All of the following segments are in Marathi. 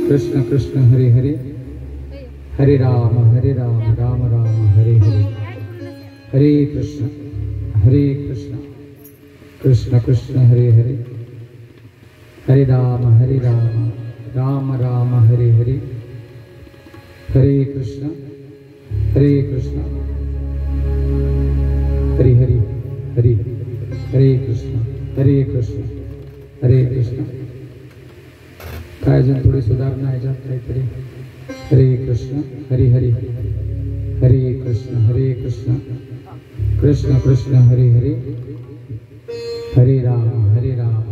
कृष्ण कृष्ण हरे हरे हरे राम राम राम हरे हरे हरे कृष्ण कृष्ण कृष्ण हरे हरे हरे राम राम राम हरे हरे हरे कृष्ण हरे कृष्ण हरे हरे हरे हरे कृष्ण हरे कृष्ण काय अजून थोडी सुधारणा ह्याच्यात काहीतरी हरे कृष्ण हरे हरे हरे कृष्ण कृष्ण कृष्ण हरे हरे हरे राम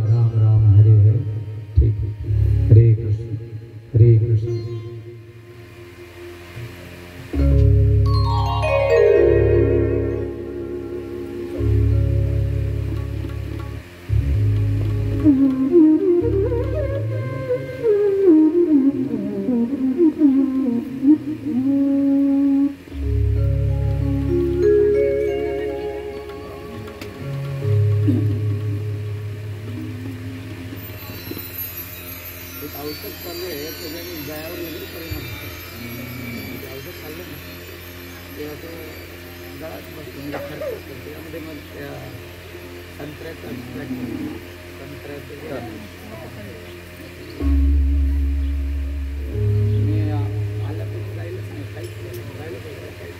राम राम हरे हरे ठीक है हरे कृष्ण औषध चालू आहे त्याच्याने गायावर वगैरे परिणाम होतो. औषध खाल्लं ना तेव्हा तो गळाच बसतो म्हणजे खर्च असतो त्यामध्ये मग त्या संत्र्याचं संत्र्याचं मी आल्यापासून जायलाच नाही काहीच नाही जायला पाहिजे काहीच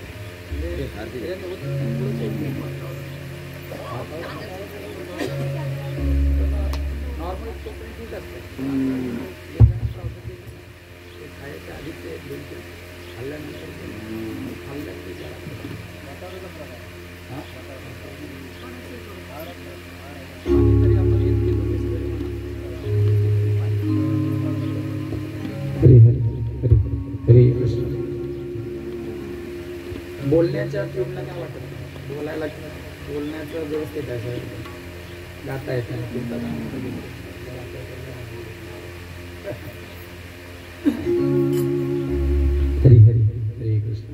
नॉर्मल तोपर्यंत ठीक असतं ते खायच्या आधी ते 2-3 खाल्ल्यानंतर खाल्ल्या की तरी आपण 1 किलो हरे कृष्ण. बोलण्याच्या ट्यूबला काय वाटत बोलण्याचं व्यवस्थित आहे गाता येत नाही हरी हरी हरे कृष्ण.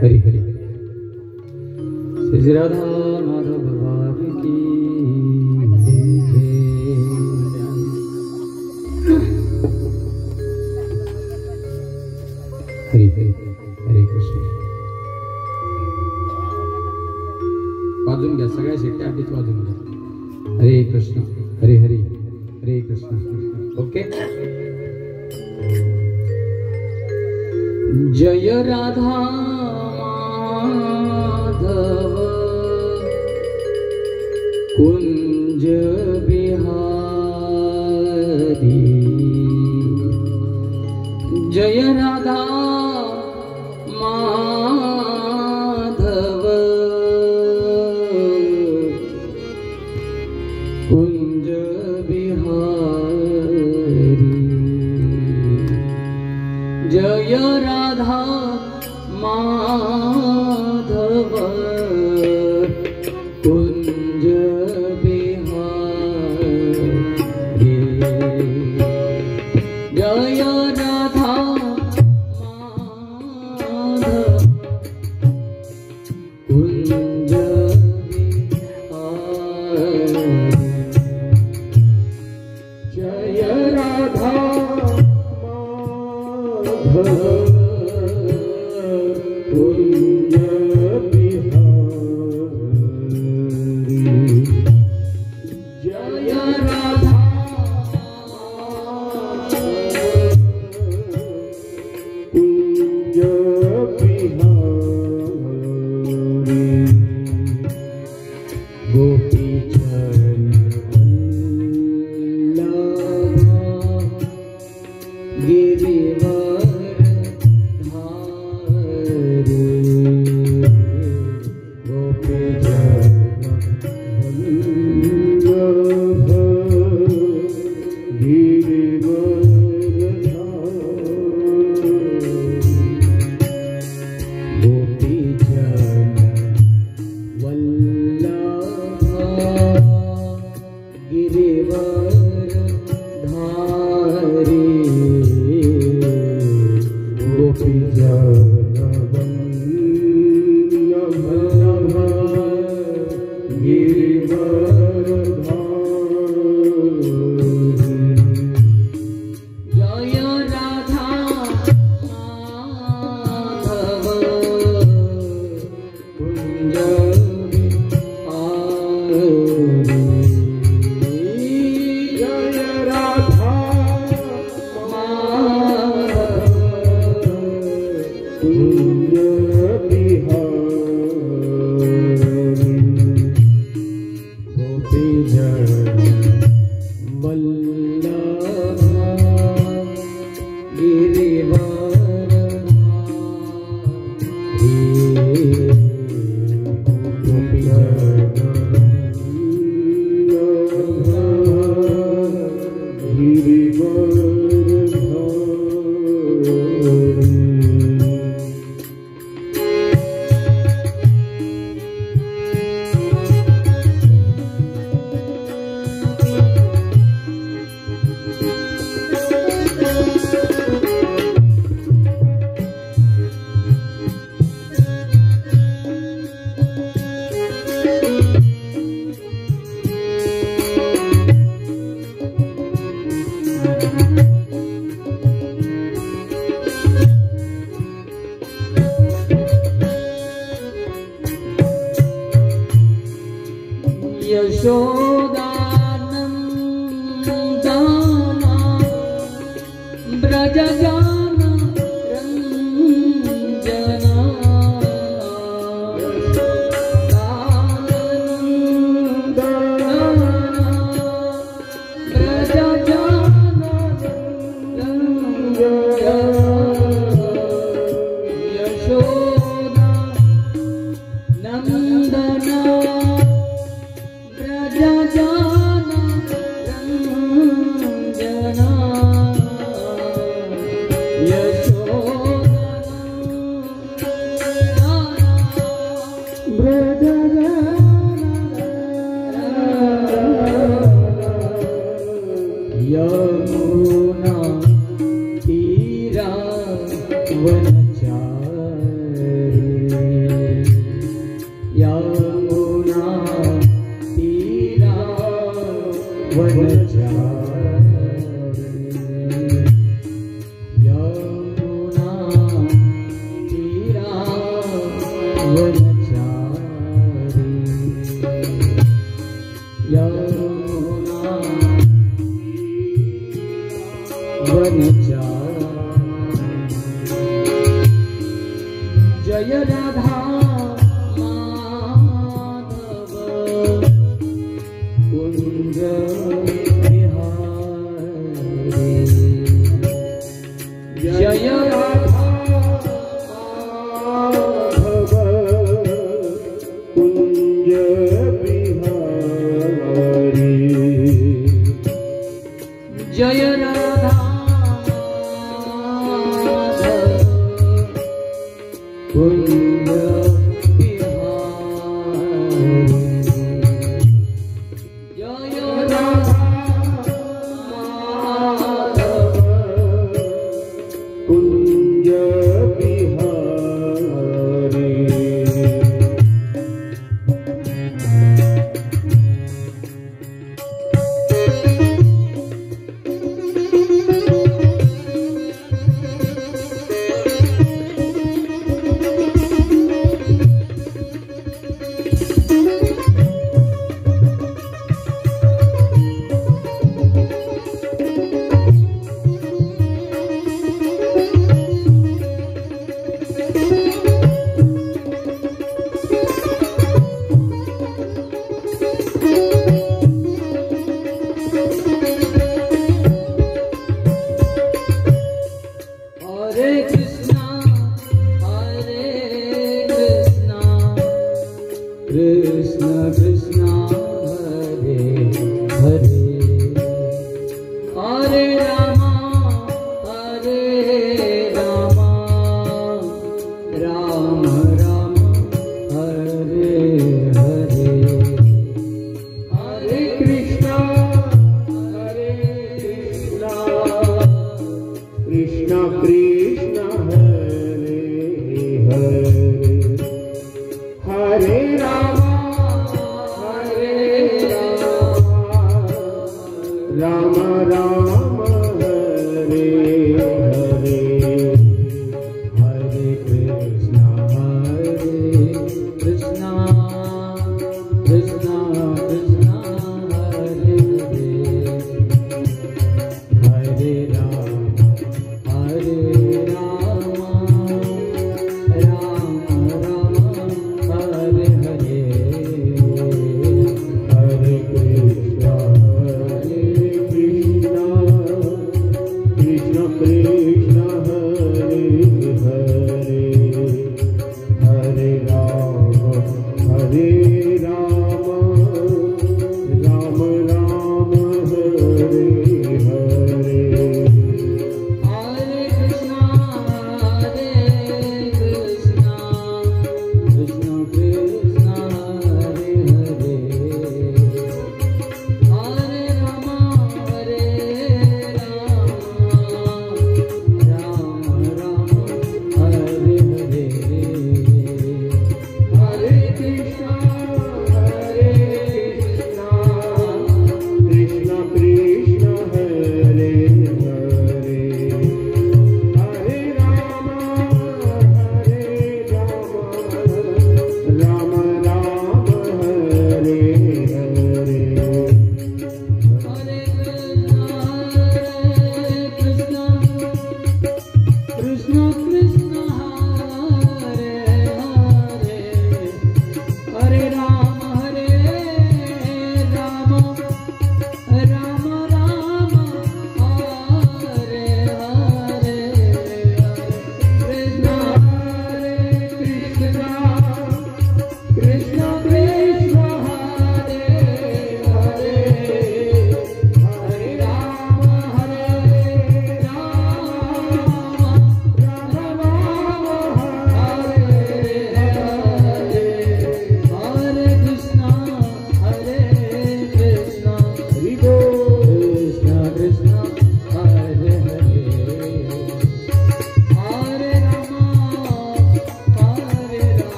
हरि हरि श्री राधा माधव भगवान की हरि हरि हरे कृष्ण. वाजून घ्या सगळ्या शिट्ट्या आधीच वाजून घ्या. हरे कृष्ण हरे हरी हरे कृष्ण. ओके. जय राधा माधव कुंज बिहारी. जय राधा माधव कुंज बिहारी. जय राधा माधव कुंज बिहारी. जय राधा माधव कुंज बिहारी. जय राधा माधव कुंज बिहारी. जय राधा कुंज बिहारी. गोपी चरण वल्लभ गिरिवर धारी. गोपी चरण वल्लभ गिरिवर धारी. गोपी चरण वल्लभ गिरिवर धारी. गोपी जन वल्लभ गिरिवर धारी.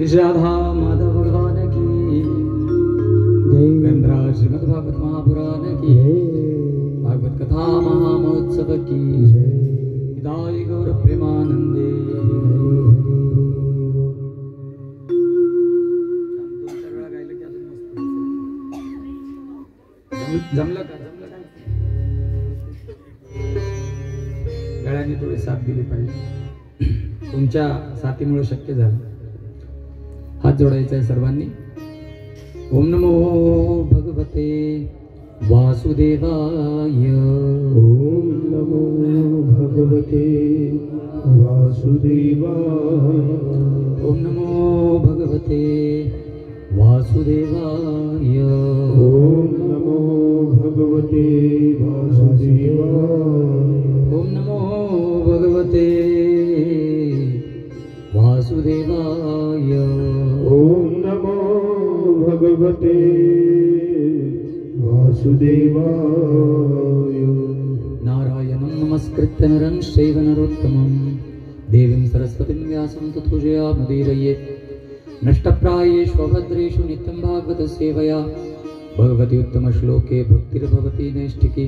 श्री राधा माधव भगवान की जय। श्रीमद् भागवत महापुराण की भागवत कथा महामहोत्सव की जय। गौर प्रेमानंदे जमलं का? गळ्याने थोडी साथ दिली पाहिजे, तुमच्या साथीमुळे शक्य झालं। हात जोडायचा आहे सर्वांनी। ओम नमो भगवते वासुदेवाय। ओम नमो भगवते वासुदेवाय। ओम नमो भगवते वासुदेवाय। ओम नमो भगवते वासुदेवाय। ओम नमो भगवते वासुदेवाय। ओम नमो भगवते वासुदेवाय। नारायणं नमस्कृत्य नरं चैव नरोत्तमं देवीं सरस्वतीं व्यासं ततो जयामुदीरयेत्। नष्टप्रायेषु भद्रेषु नित्यं भागवत सेवया भगवती उत्तमश्लोके भक्तिर्भवति नैष्ठिकी।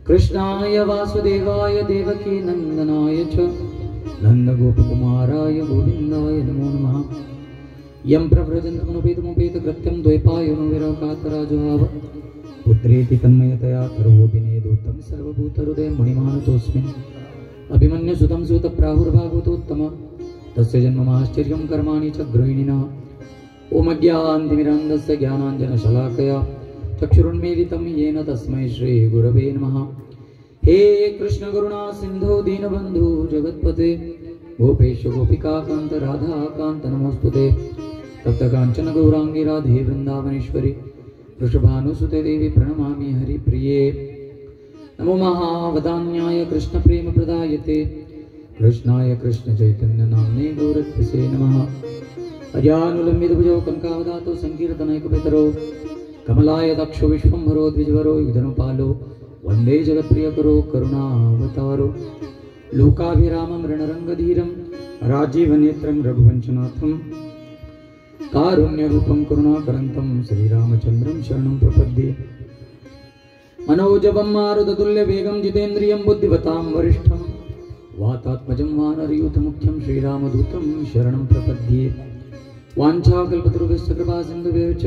कृष्णाय वासुदेवाय देवकी नन्दनाय च नन्दगोपकुमाराय गोविन्दाय नमो नमः। यं प्रव्रजन्तमनुपेतमुपेतकृत्यं द्वैपायनो विरहकातराजुहाव पुत्रेति तन्मयतया सर्वोऽभिनेदोत्तं सर्वभूतहृदयं मुनिमानतोऽस्मि। अभिमन्युसुतं सूतप्राहुर्भागवतोत्तम तस्य जन्ममाश्चर्यं कर्माणि च गृहिणिनः। ओमज्ञानतिमिरान्धस्य ज्ञानाञ्जनशलाकया चक्षुरुन्मीलितं येन तस्मै श्रीगुरवे नमः। हे कृष्ण करुणा सिन्धो दीनबन्धु जगत्पते गोपेश गोपिकाकान्त राधाकान्त नमोस्तुते। तप्तकाञ्चन गौराङ्गी राधे वृन्दावनेश्वरी वृषभानुसुते देवी प्रणमामि हरिप्रिये। नमो महावदान्याय कृष्णप्रेमप्रदायते कृष्णाय कृष्णचैतन्यनाम्ने गौरत्वसे नमः। अजानुलम्बितभुजौ कनकावदातो संकीर्तनैकपितरो कमलाय दक्षो विश्वम्भरो द्विजवरो युधनुपालो वन्दे जगत्प्रियकरो करुणावतारो। लोकाभिरामं रणरङ्गधीरं राजीवनेत्रं रघुवंशनाथं कारुण्यरूपं करुणाकरन्तं श्रीरामचन्द्रं शरणं प्रपद्ये। मनोजवं मारुततुल्यवेगं जितेन्द्रियं बुद्धिमतां वरिष्ठं वातात्मजं वानरयूथमुख्यं श्रीरामदूतं शरणं प्रपद्ये। वाञ्छाकल्पतरुभ्यश्च कृपासिन्धुभ्यश्च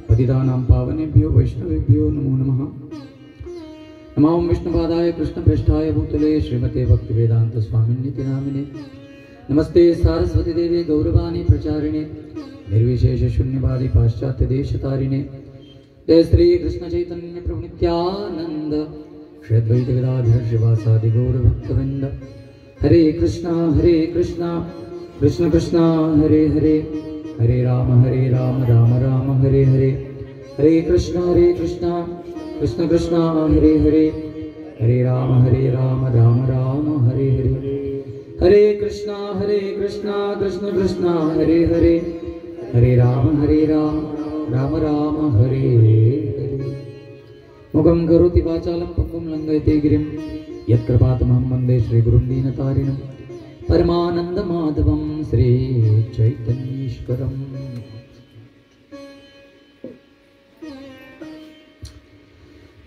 पतितानां पावनेभ्यो वैष्णवेभ्यो नमो नमः। नमो विष्णुपादाय कृष्णप्रेष्ठाय भूतले श्रीमते भक्तिवेदांत स्वामिन्निति नामिने। नमस्ते सारस्वती देवी गौरवाणी प्रचारिणे निर्विशेष शून्यवादी पाश्चात्य देशतारिणे। जय श्री कृष्ण चैतन्य प्रभु नित्यानंद श्री अद्वैत गदाधर श्रीवासादि गौर भक्तवृंद। हरे कृष्णा कृष्ण कृष्णा हरे हरे हरे राम राम राम हरे हरे। हरे कृष्णा कृष्ण कृष्ण हरे हरे हरे राम राम राम हरे हरे। हरे कृष्णा कृष्ण कृष्ण हरे हरे हरे राम राम राम हरे हरे। मुखं करोति वाचालं पङ्गुं लङ्घयते गिरिं यत्कृपातमहं वन्दे श्रीगुरुं दीनतारिणं परमानन्दमाधवं श्रीचैतन्येश्वरम्।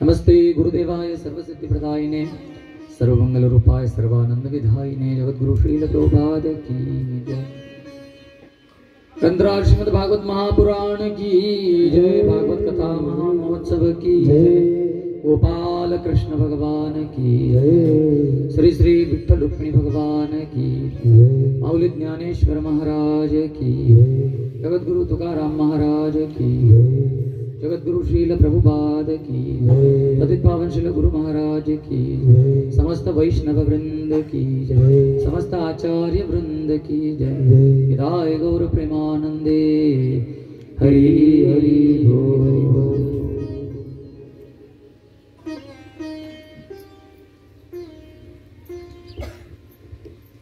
नमस्ते गुरुदेवाय सर्वसिद्धिप्रदायिने सर्वमंगलरूपाय सर्वानंदविधायिने जगद्गुरु श्रील प्रभुपाद की जय। ग्रंथराज श्रीमद् भागवत महापुराण की जय। भागवत कथा महामहोत्सव की जय। गोपाल कृष्ण भगवान की जय। श्री श्री विठ्ठल रुक्मिणी भगवान की जय। माऊली ज्ञानेश्वर महाराज की जय। जगद्गुरु तुकाराम महाराज की जय। जगद्गुरु श्रील प्रभुपाद की जय। पतित पावन श्रील गुरु महाराज की जय। समस्त वैष्णव वृंद की जय। समस्त आचार्य वृंद की जय। विदाय गौर प्रेमानंदे हरि हरि बोल।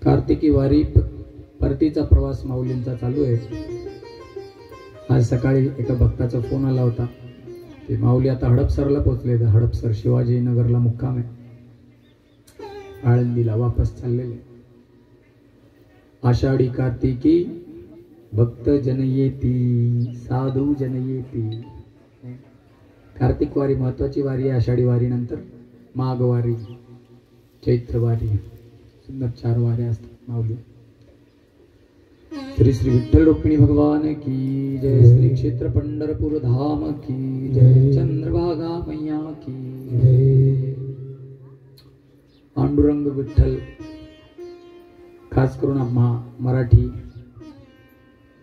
कार्तिकी वारी परतीचा प्रवास माऊलींचा चालू आहे। आज सकाळी एका भक्ताचा फोन आला होता की माऊली आता हडपसरला पोहोचले। हडपसर शिवाजी नगरला मुक्काम आहे, आळंदीला वापस चाललेले। आषाढी कार्तिकी भक्त जन येती, साधू जन येती. कार्तिक वारी महत्वाची वारी आहे. आषाढी वारी नंतर माघ वारी, चैत्र वारी, सुंदर 4 वाऱ्या असतात माऊली. श्री श्री विठ्ठल रुक्मिणी भगवान की जय. श्री क्षेत्र पंढरपूर धाम की जय. चंद्रभागा मैया की जय. पांडुरंग विठ्ठल खास करून आम्हा मराठी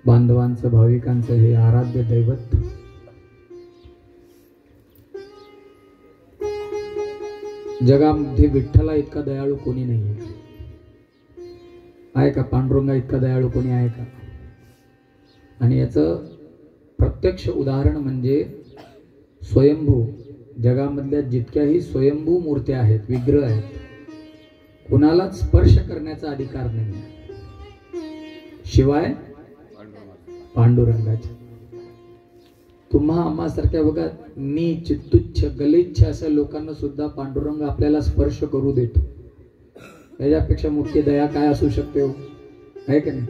बांधवांचं, भाविकांचं हे आराध्य दैवत. जगामध्ये विठ्ठला इतका दयाळू कोणी नाही आहे का? पांडुरंगा इतका दयाळू कोणी आहे का? आणि याचं प्रत्यक्ष उदाहरण म्हणजे स्वयंभू. जगामधल्या जितक्याही स्वयंभू मूर्त्या आहेत, विग्रह आहेत, कुणालाच स्पर्श करण्याचा अधिकार नाही शिवाय पांडुरंगाच्या. तुम्हा आम्हासारख्या बघा नीच, तुच्छ, गलिच्छ अशा लोकांना सुद्धा पांडुरंग आपल्याला स्पर्श करू देतो. याच्यापेक्षा मोठी दया काय असू शकते हो? आहे का नाही?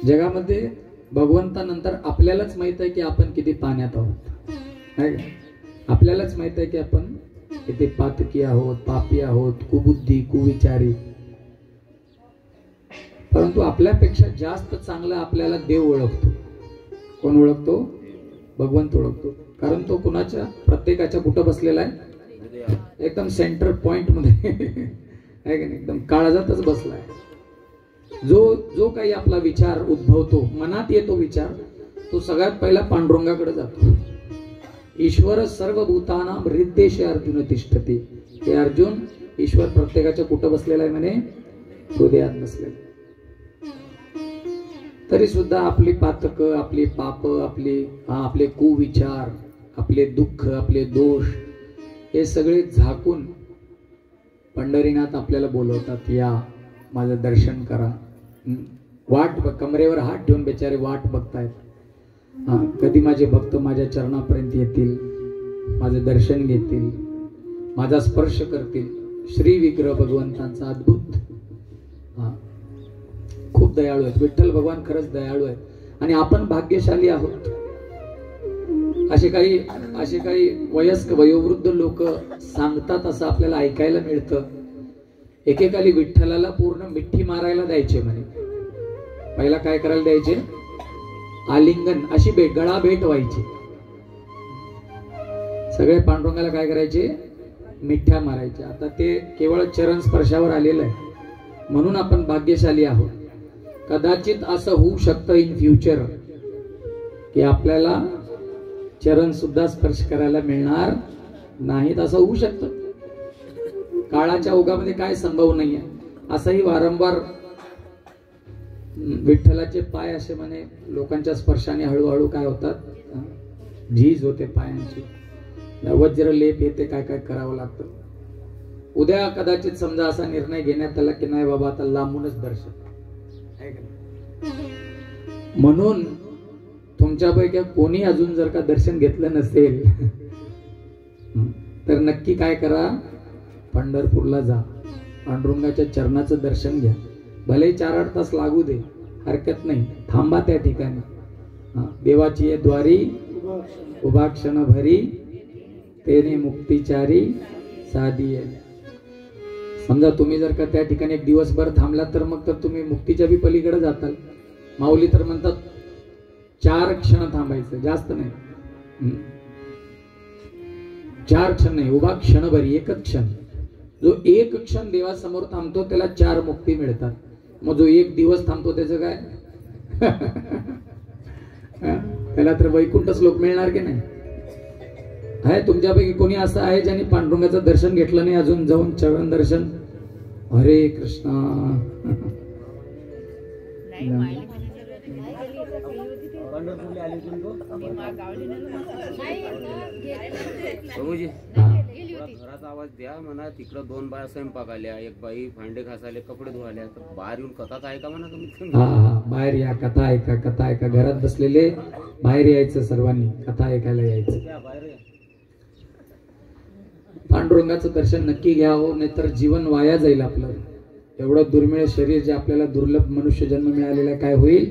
जगामध्ये भगवंतानंतर आपल्यालाच माहित आहे की आपण किती पाण्यात आहोत. आहे का? आपल्यालाच माहित आहे की आपण किती पातकी आहोत, पापी आहोत, कुबुद्धी, कुविचारी. परंतु आपल्यापेक्षा जास्त चांगला आपल्याला देव ओळखतो. कोण ओळखतो? भगवंत ओळखतो. कारण तो कुणाच्या, प्रत्येकाच्या कुठं बसलेला आहे? एकदम सेंटर पॉइंट मध्ये आहे की नाही? एकदम काळजातच बसलाय. जो काही आपला विचार उद्भवतो, मनात येतो विचार, तो सगळ्यात पहिला पांडुरंगाकडे जातो. ईश्वर सर्वभूतानां हृद्देशे अर्जुन तिष्ठति. हे अर्जुन, ईश्वर प्रत्येकाच्या कुठं बसलेला आहे म्हणे? हृदयात बसलेला. तरी सुद्धा आपली पातक, आपली पाप, आपले कुविचार, आपले दुःख, आपले दोष हे सगळे झाकून पंढरीनाथ आपल्याला बोलवतात, या माझं दर्शन करा. वाट, कमरेवर हात ठेवून बेचारे वाट बघतायत. कधी माझे भक्त माझ्या चरणापर्यंत येतील, माझं दर्शन घेतील, माझा स्पर्श करतील. श्री विग्रह भगवंतांचा अद्भुत. खूप दयाळू आहेत विठ्ठल भगवान, खरंच दयाळू आहेत. आणि आपण भाग्यशाली आहोत. असे काही वयस्क वयोवृद्ध लोक सांगतात, असं आपल्याला ऐकायला मिळतं. एकेकाली विठ्ठलाला पूर्ण मिठी मारायला द्यायचे म्हणे. पहिला काय करायला द्यायचे? आलिंगन, अशी गळा भेट व्हायची. सगळे पांडुरंगाला काय करायचे? मिठ्या मारायचे. आता ते केवळ चरण स्पर्शावर आलेलं आहे, म्हणून आपण भाग्यशाली आहोत. कदाचित असं होऊ शकतं इन फ्युचर की आपल्याला चरण सुद्धा स्पर्श करायला मिळणार नाहीत, असं होऊ शकतं. काळाच्या ओघामध्ये काय संभव नाहीये. असंही वारंवार विठ्ठलाचे पाय असे म्हणे लोकांच्या स्पर्शाने हळूहळू काय होतात? झीज होते पायांची, वज्र लेप येते, काय काय करावं लागतं. उद्या कदाचित समजा असा निर्णय घेण्यात आला की नाही बाबा आता लांबूनच दर्शन. म्हणून तुमच्यापैकी कोणी अजून जर का दर्शन घेतलं नसेल तर नक्की काय करा? पंढरपूरला जा, पांडुरंगाच्या चरणाचं दर्शन घ्या. भले 4-8 तास लागू दे, हरकत नाही, थांबा त्या ठिकाणी. देवाची ये द्वारी उभा क्षण भरी, तेने मुक्तिचारी साधी आहे. समजा तुम्ही जर का त्या ठिकाणी 1 दिवसभर थांबला तर मग तर तुम्ही मुक्तीच्या बी पलीकडे जाताल. माऊली तर म्हणतात 4 क्षण थांबायचं, जास्त नाही. 4 क्षण नाही, उभा क्षण भरी, एकच क्षण. जो 1 क्षण देवासमोर थांबतो त्याला 4 मुक्ती मिळतात. मग जो 1 दिवस थांबतो त्याचं काय? त्याला तर वैकुंठ श्लोक मिळणार की नाही? आहे तुमच्यापैकी कोणी असं आहे ज्यांनी पांडुरंगाचं दर्शन घेतलं नाही अजून? जाऊन चरण दर्शन. हरे कृष्णा. प्रभूजी घरात आवाज द्या म्हणा. तिकडं 2 बाया स्वयंपाक आल्या, 1 बाई भांडे घासायला, कपडे धुवायला. तर बाहेर येऊन कथाच ऐका म्हणा तुम्ही. बाहेर या, कथा ऐका, कथा ऐका. घरात बसलेले बाहेर यायचं, सर्वांनी कथा ऐकायला यायचं. पांडुरंगाचं दर्शन नक्की घ्यावं, नाहीतर जीवन वाया जाईल आपलं. एवढं दुर्मिळ शरीर जे आपल्याला दुर्लभ मनुष्य जन्म मिळालेला काय होईल?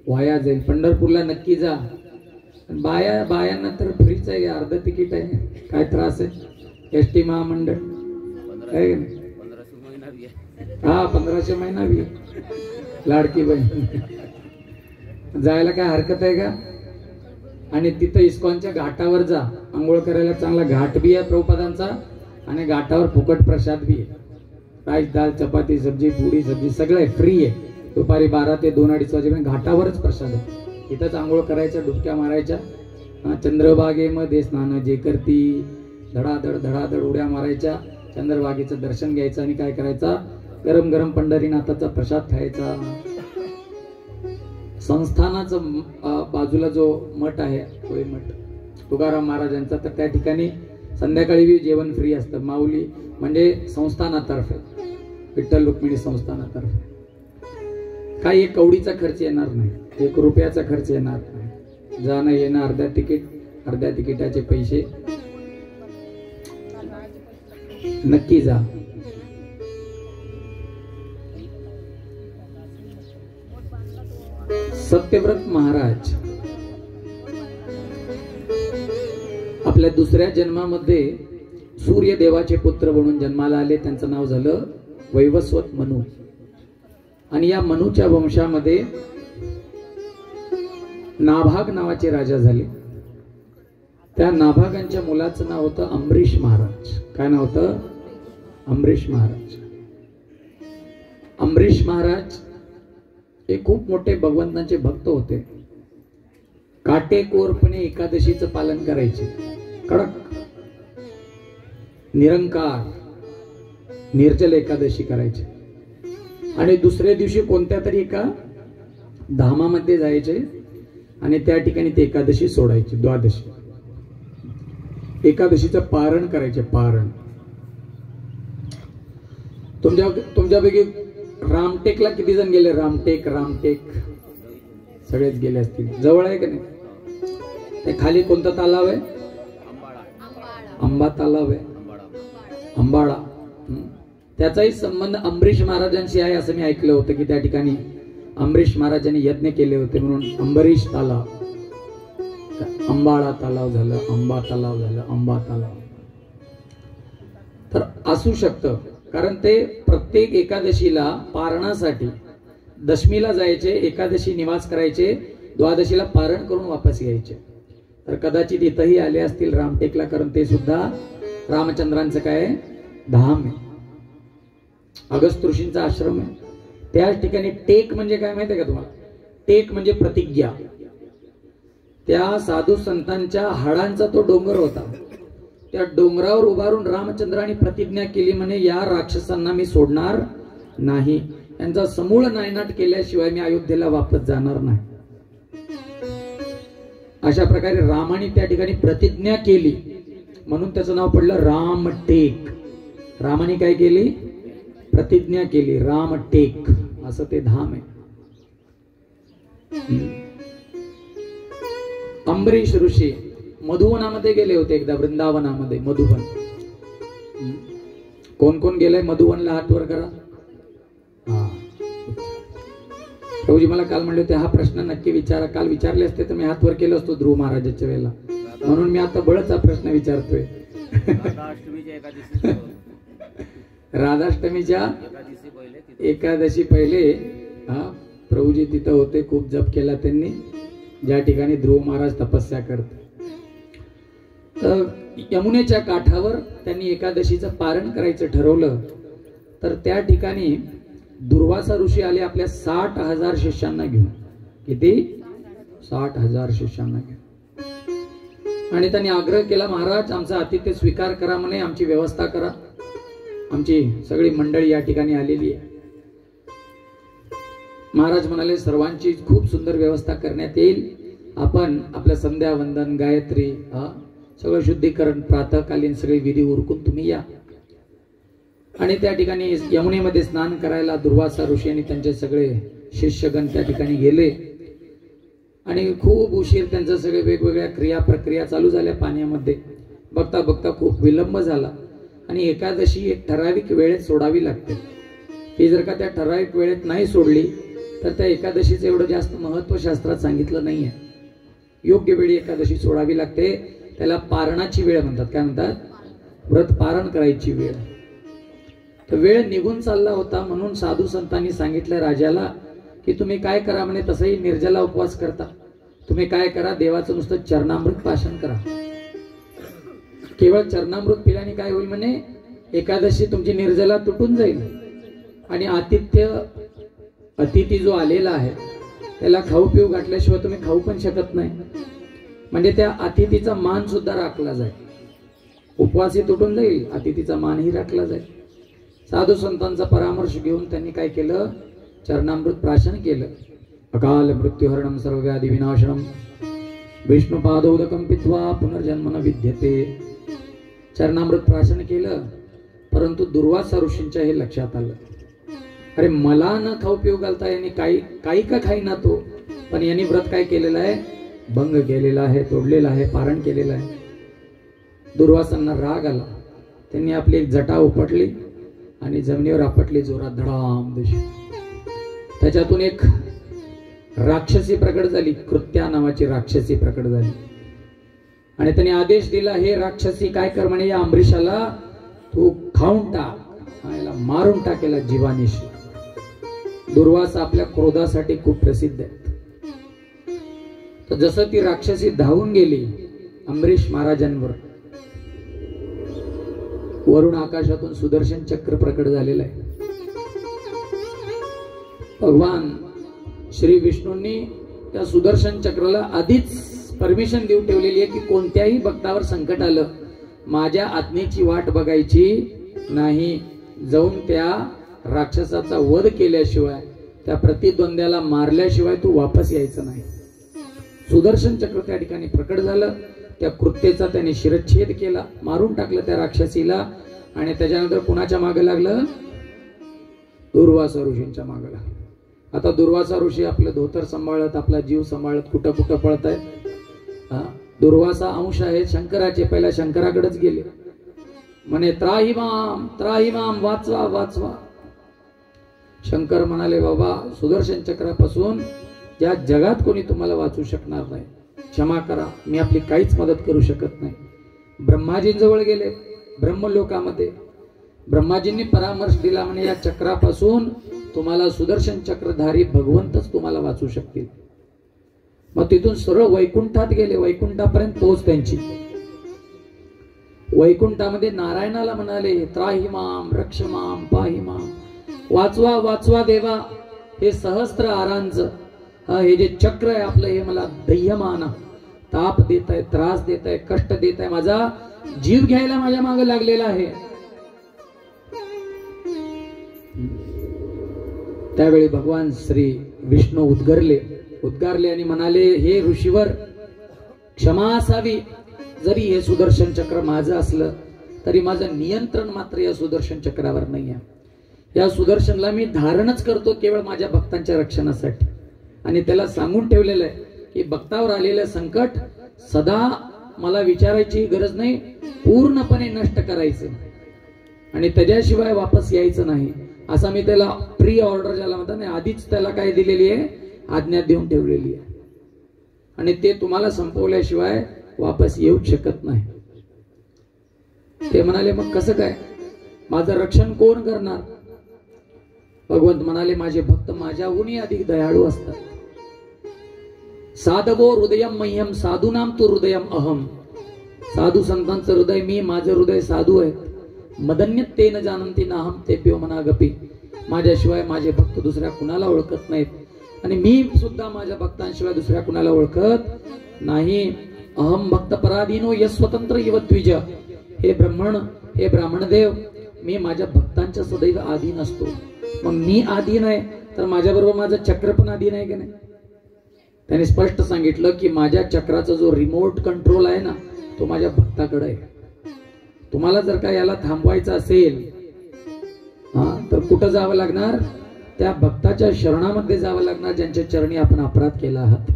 वाया जाईल. पंढरपूरला नक्की जा. बायांना तर फ्रीच आहे, अर्ध तिकीट आहे, काय त्रास आहे. एसटी महामंडळ आहे ना, 1500 महिना भी आहे. हा 1500 महिना भी लाडकी बहीण. जायला काय हरकत आहे का? आणि तिथं इस्कॉनच्या घाटावर जा, आंघोळ करायला चांगला घाट बी आहे प्रभुपादांचा आणि घाटावर फुकट प्रसाद बी आहे. राईस दाल चपाती सब्जी पुडी सब्जी सगळं फ्री आहे. दुपारी 12 ते 2-2:30 वाजेपर्यंत घाटावरच प्रसाद आहे. इथंच आंघोळ करायच्या, डुबक्या मारायच्या. चंद्रभागेमध्ये स्नान जे करती, धडाधड धडाधड उड्या मारायच्या, चंद्रभागेचं दर्शन घ्यायचं आणि काय करायचा, गरम गरम पंढरीनाथाचा प्रसाद खायचा. संस्थानाचं बाजूला जो मठ आहे कोळी मठ तुकाराम महाराजांचा, तर त्या ठिकाणी संध्याकाळी जेवण फ्री असतं. माऊली म्हणजे संस्थानातर्फे, विठ्ठल रुक्मिणी संस्थानातर्फे. काही एक कवडीचा खर्च येणार नाही, 1 रुपयाचा खर्च येणार नाही. जाणं येणं अर्ध्या तिकीट, अर्ध्या तिकिटाचे पैसे. नक्की जा. सत्यव्रत महाराज आपल्या दुसऱ्या जन्मामध्ये सूर्यदेवाचे पुत्र म्हणून जन्माला आले. त्यांचं नाव झालं वैवस्वत मनु. आणि या मनूच्या वंशामध्ये नाभाग नावाचे राजा झाले. त्या नाभागांच्या मुलाचं नाव होतं अमरीश महाराज. काय नाव होतं? अमरीश महाराज. अमरीश महाराज हे खूप मोठे भगवंतांचे भक्त होते. काटेकोरपणे एकादशीचं पालन करायचे. कडक निरंकार निर्जल एकादशी करायचे. आणि दुसऱ्या दिवशी कोणत्या तरी एका धामामध्ये जायचे आणि त्या ठिकाणी ते एकादशी सोडायची. द्वादशी एकादशीचं पारण करायचे. पारण तुमच्यापैकी रामटेकला किती जण गेले? रामटेक सगळेच गेले असतील. जवळ आहे का नाही? ते खाली कोणता तलाव आहे? आंबा तलाव आहे. अंबाळा. त्याचाही संबंध अमरीश महाराजांशी आहे असं मी ऐकलं होतं की त्या ठिकाणी अमरीश महाराजांनी यज्ञ केले होते म्हणून अंबरीश तलाव. अंबाळा तलाव झालं, आंबा तलाव झालं, आंबा तलाव. तर असू शकतं, कारण ते प्रत्येक एकादशीला पारणासाठी दशमीला जायचे, एकादशी निवास करायचे, द्वादशीला पारण करून वापस यायचे. तर कदाचित इथंही आले असतील रामटेकला, कारण ते सुद्धा रामचंद्रांचं काय धाम आहे. अगस्त ऋषींचा आश्रम आहे. त्याच ठिकाणी टेक म्हणजे काय माहिती आहे का तुम्हाला? टेक म्हणजे प्रतिज्ञा. त्या साधू संतांच्या हाडांचा तो डोंगर होता. त्या डोंगरावर उभारून रामचंद्रांनी प्रतिज्ञा केली, म्हणे या राक्षसांना मी सोडणार नाही, यांचा समूळ नायनाट केल्याशिवाय मी अयोध्येला वापस जाणार नाही. अशा प्रकारे रामाने त्या ठिकाणी प्रतिज्ञा केली म्हणून त्याचं नाव पडलं रामटेक. रामाने काय केली? प्रतिज्ञा केली. रामटेक असं ते धाम आहे. अंबरीश ऋषी मधुवनामध्ये गेले होते एकदा, वृंदावनामध्ये. मधुवन कोण कोण गेलाय मधुवनला? हात वर करा. हा, प्रभूजी मला काल म्हणले होते हा प्रश्न नक्की विचारा. काल विचारले असते तर मी हात वर केलं असतो ध्रुव महाराजाच्या वेळेला, म्हणून मी आता बळच हा प्रश्न विचारतोय. राधाष्टमीच्या एकादशी पहिले हा प्रभूजी तिथं होते. खूप जप केला त्यांनी, ज्या ठिकाणी ध्रुव महाराज तपस्या करते. तर यमुनेच्या काठावर त्यांनी एकादशीचं पारण करायचं ठरवलं. तर त्या ठिकाणी दुर्वासा ऋषी आले आपल्या 60,000 शिष्यांना घेऊन. किती? 60,000 शिष्यांना घेऊन. आणि त्यांनी आग्रह केला, महाराज आमचा आतिथ्य स्वीकार करा, म्हणे आमची व्यवस्था करा. आमची सगळी मंडळी या ठिकाणी आलेली आहे. महाराज म्हणाले सर्वांची खूप सुंदर व्यवस्था करण्यात येईल. आपण आपलं संध्या वंदन गायत्री सगळं शुद्धीकरण प्रातःकालीन सगळे विधी उरकून तुम्ही या. आणि त्या ठिकाणी यमुनेमध्ये स्नान करायला दुर्वासा ऋषी आणि त्यांचे सगळे शिष्यगण त्या ठिकाणी गेले. आणि खूप उशीर त्यांचं सगळे वेगवेगळ्या क्रिया प्रक्रिया चालू झाल्या पाण्यामध्ये. बघता बघता खूप विलंब झाला. आणि एकादशी एक ठराविक वेळेत सोडावी लागते. ती जर का त्या ठराविक वेळेत नाही सोडली तर त्या एकादशीचं एवढं जास्त महत्व शास्त्रात सांगितलं नाहीये. योग्य वेळी एकादशी सोडावी लागते. त्याला पारणाची वेळ म्हणतात. काय म्हणतात? व्रत पारण करायची वेळ. तर वेळ निघून चालला होता म्हणून साधू संतांनी सांगितलं राजाला की तुम्ही काय करा म्हणे, तसंही निर्जला उपवास करता, तुम्ही काय करा, देवाचं नुसतं चरणामृत पाशन करा. केवळ चरणामृत पिल्याने काय होईल म्हणे, एकादशी तुमची निर्जला तुटून जाईल आणि अतिथी जो आलेला आहे त्याला खाऊ पिऊ घातल्याशिवाय तुम्ही खाऊ पण शकत नाही. म्हणजे त्या अतिथीचा मान सुद्धा राखला जाईल. उपवासही तुटून जाईल, अतिथीचा मानही राखला जाईल. साधू संतांचा परामर्श घेऊन त्यांनी काय केलं, चरणामृत प्राशन केलं. अकाल मृत्युहरणम सर्वव्याधी विनाशनम विष्णुपादोदकम पित्वा पुनर्जन्म न विद्यते. चरणामृत प्राशन केलं. परंतु दुर्वासा ऋषींच्या हे लक्षात आलं, अरे मला न खाऊ पिऊ घालता यांनी काही का खाईना तो, पण यांनी व्रत काय केलेलं आहे, भंग केलेला आहे, तोडलेला आहे, पारण केलेलं आहे. दुर्वासांना राग आला. त्यांनी आपली एक जटा उपटली आणि जमिनीवर आपटली जोरात, धडाम दिशी. त्याच्यातून एक राक्षसी प्रकट झाली, कृत्या नावाची राक्षसी प्रकट झाली. आणि त्यांनी आदेश दिला, हे राक्षसी काय कर म्हणे, या अमरीशाला तू खाऊन टाक, याला मारून टाकेला जीवानीशी. दुर्वासा आपल्या क्रोधासाठी खूप प्रसिद्ध आहेत. तर जसं ती राक्षसी धावून गेली अमरीश महाराजांवर, वरून आकाशातून सुदर्शन चक्र प्रकट झालेलं आहे. भगवान श्री विष्णूंनी त्या सुदर्शन चक्राला आधीच परमिशन देऊन ठेवलेली आहे की कोणत्याही भक्तावर संकट आलं, माझ्या आज्ञेची वाट बघायची नाही, जाऊन त्या राक्षसाचा वध केल्याशिवाय, त्या प्रतिद्वंद्याला मारल्याशिवाय तू वापस यायचं नाही. सुदर्शन चक्र त्या ठिकाणी प्रकट झालं. त्या कृत्येचा त्याने शिरच्छेद केला, मारून टाकलं त्या राक्षसीला. आणि त्याच्यानंतर कुणाच्या मागे लागलं, दुर्वासा ऋषींच्या मागे लागलं. आता दुर्वासा ऋषी आपलं धोतर सांभाळत, आपला जीव सांभाळत कुठं कुठं पळतायत. दुर्वासा अंश आहे शंकराचे, पहिल्या शंकराकडेच गेले. म्हणे त्राहिमाम त्राहिमाम, वाचवा वाचवा. शंकर म्हणाले, बाबा सुदर्शन चक्रापासून या जगात कोणी तुम्हाला वाचू शकणार नाही, क्षमा करा, मी आपली काहीच मदत करू शकत नाही. ब्रह्माजींजवळ गेले, ब्रह्मलोकामध्ये. ब्रह्माजींनी परामर्श दिला, म्हणे या चक्रापासून तुम्हाला सुदर्शन चक्रधारी भगवंतच तुम्हाला वाचू शकतील. मग तिथून सरळ वैकुंठात गेले. वैकुंठापर्यंत पोहोच त्यांची. वैकुंठामध्ये नारायणाला म्हणाले, त्राहिमाम रक्षमाम पाहिमाम, वाचवा वाचवा देवा, हे सहस्त्र आरांचं हे जे चक्र आहे आपलं, हे मला दह्यमान ताप देत आहे, त्रास देत आहे, कष्ट देत आहे, माझा जीव घ्यायला माझ्या मागे लागलेला आहे. त्यावेळी भगवान श्री विष्णू उद्गारले आणि म्हणाले, हे ऋषीवर क्षमा असावी. जरी हे सुदर्शन चक्र माझं असलं तरी माझं नियंत्रण मात्र या सुदर्शन चक्रावर नाही आहे. या सुदर्शनला मी धारणच करतो केवळ माझ्या भक्तांच्या रक्षणासाठी. आणि त्याला सांगून ठेवलेलं आहे की भक्तावर आलेलं संकट सदा मला विचारायची गरज नाही, पूर्णपणे नष्ट करायचं आणि त्याच्याशिवाय वापस यायचं नाही. असा मी त्याला प्री ऑर्डर ज्याला म्हणतात ना, आधीच त्याला काय दिलेली आहे, आज्ञा देऊन ठेवलेली आहे. आणि ते तुम्हाला संपवल्याशिवाय वापस येऊ शकत नाही. ते म्हणाले, मग कसं काय, माझं रक्षण कोण करणार? भगवंत म्हणाले, माझे भक्त माझ्याहूनही अधिक दयाळू असतात. साधवो हृदयम मह्यम साधूनाम तू हृदयम अहम. साधू संतांचं हृदय मी, माझं हृदय साधू आहे. मदन्यत ते न जानंती नाहम तेभ्यो मनागपी. माझ्याशिवाय माझे भक्त दुसऱ्या कुणाला ओळखत नाहीत आणि मी सुद्धा माझ्या भक्तांशिवाय दुसऱ्या कुणाला ओळखत नाही. अहम भक्त पराधीनो यस्वतंत्र इव द्विज. हे ब्राह्मणदेव, मी माझ्या भक्तांच्या सदैव अधीन असतो. मग मी अधीन आहे तर माझ्या बरोबर माझं चक्र पण अधीन आहे की नाही? त्याने स्पष्ट सांगितलं की माझ्या चक्राचा जो रिमोट कंट्रोल आहे ना, तो माझ्या भक्ताकडे आहे. तुम्हाला जर का याला थांबवायचं असेल तर कुठं जावं लागणार? त्या भक्ताच्या शरणामध्ये जावं लागणार, ज्यांच्या चरणी आपण अपराध केला आहात.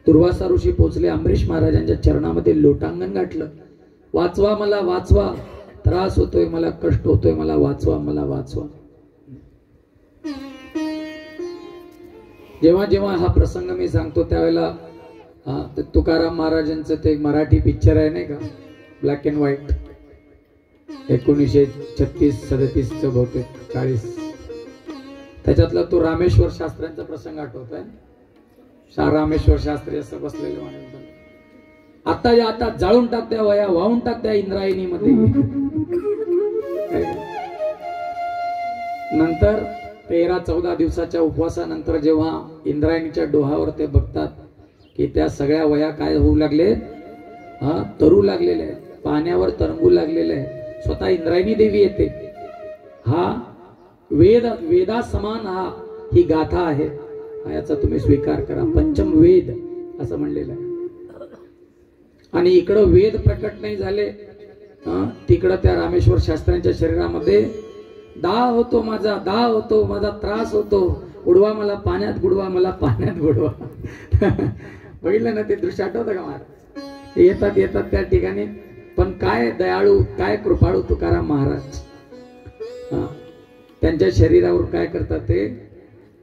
दुर्वासा ऋषी पोचले, अमरीश महाराजांच्या चरणामध्ये लोटांगण गाठलं. वाचवा मला वाचवा, त्रास होतोय मला, कष्ट होतोय मला, वाचवा मला वाचवा. जेव्हा जेव्हा हा प्रसंग मी सांगतो त्यावेळेला ते तुकाराम महाराजांचं ते मराठी पिक्चर आहे नाही का, ब्लॅक अँड व्हाईट, 1936-37 बहुतेक 40, त्याच्यातला तो रामेश्वर शास्त्र्यांचा प्रसंग आठवतोय. रामेश्वर शास्त्री असं बसलेले म्हणून आता जाळून टाक द्या वया, वाहून टाक द्या इंद्रायणी मध्ये. नंतर 13-14 दिवसाच्या उपवासानंतर जेव्हा इंद्रायणीच्या डोहावर ते बघतात की त्या सगळ्या वया काय होऊ लागले, तरू लागलेले आहेत, पाण्यावर तरंगू लागलेले आहे. स्वतः इंद्रायणी देवी येते. हा वेदा समान ही गाथा आहे, याचा तुम्ही स्वीकार करा. पंचम वेद असं म्हणलेलं आहे. आणि इकडं वेद प्रकट नाही झाले, तिकडं त्या रामेश्वर शास्त्र्यांच्या शरीरामध्ये दाह होतो माझा त्रास होतो, उडवा मला पाण्यात, बुडवा मला पाण्यात बुडवा. बघितलं ना ते दृश्य, आठवतं का महाराज? येतात त्या ठिकाणी, पण काय दयाळू, काय कृपाळू तुकाराम महाराज. त्यांच्या शरीरावर काय करतात, ते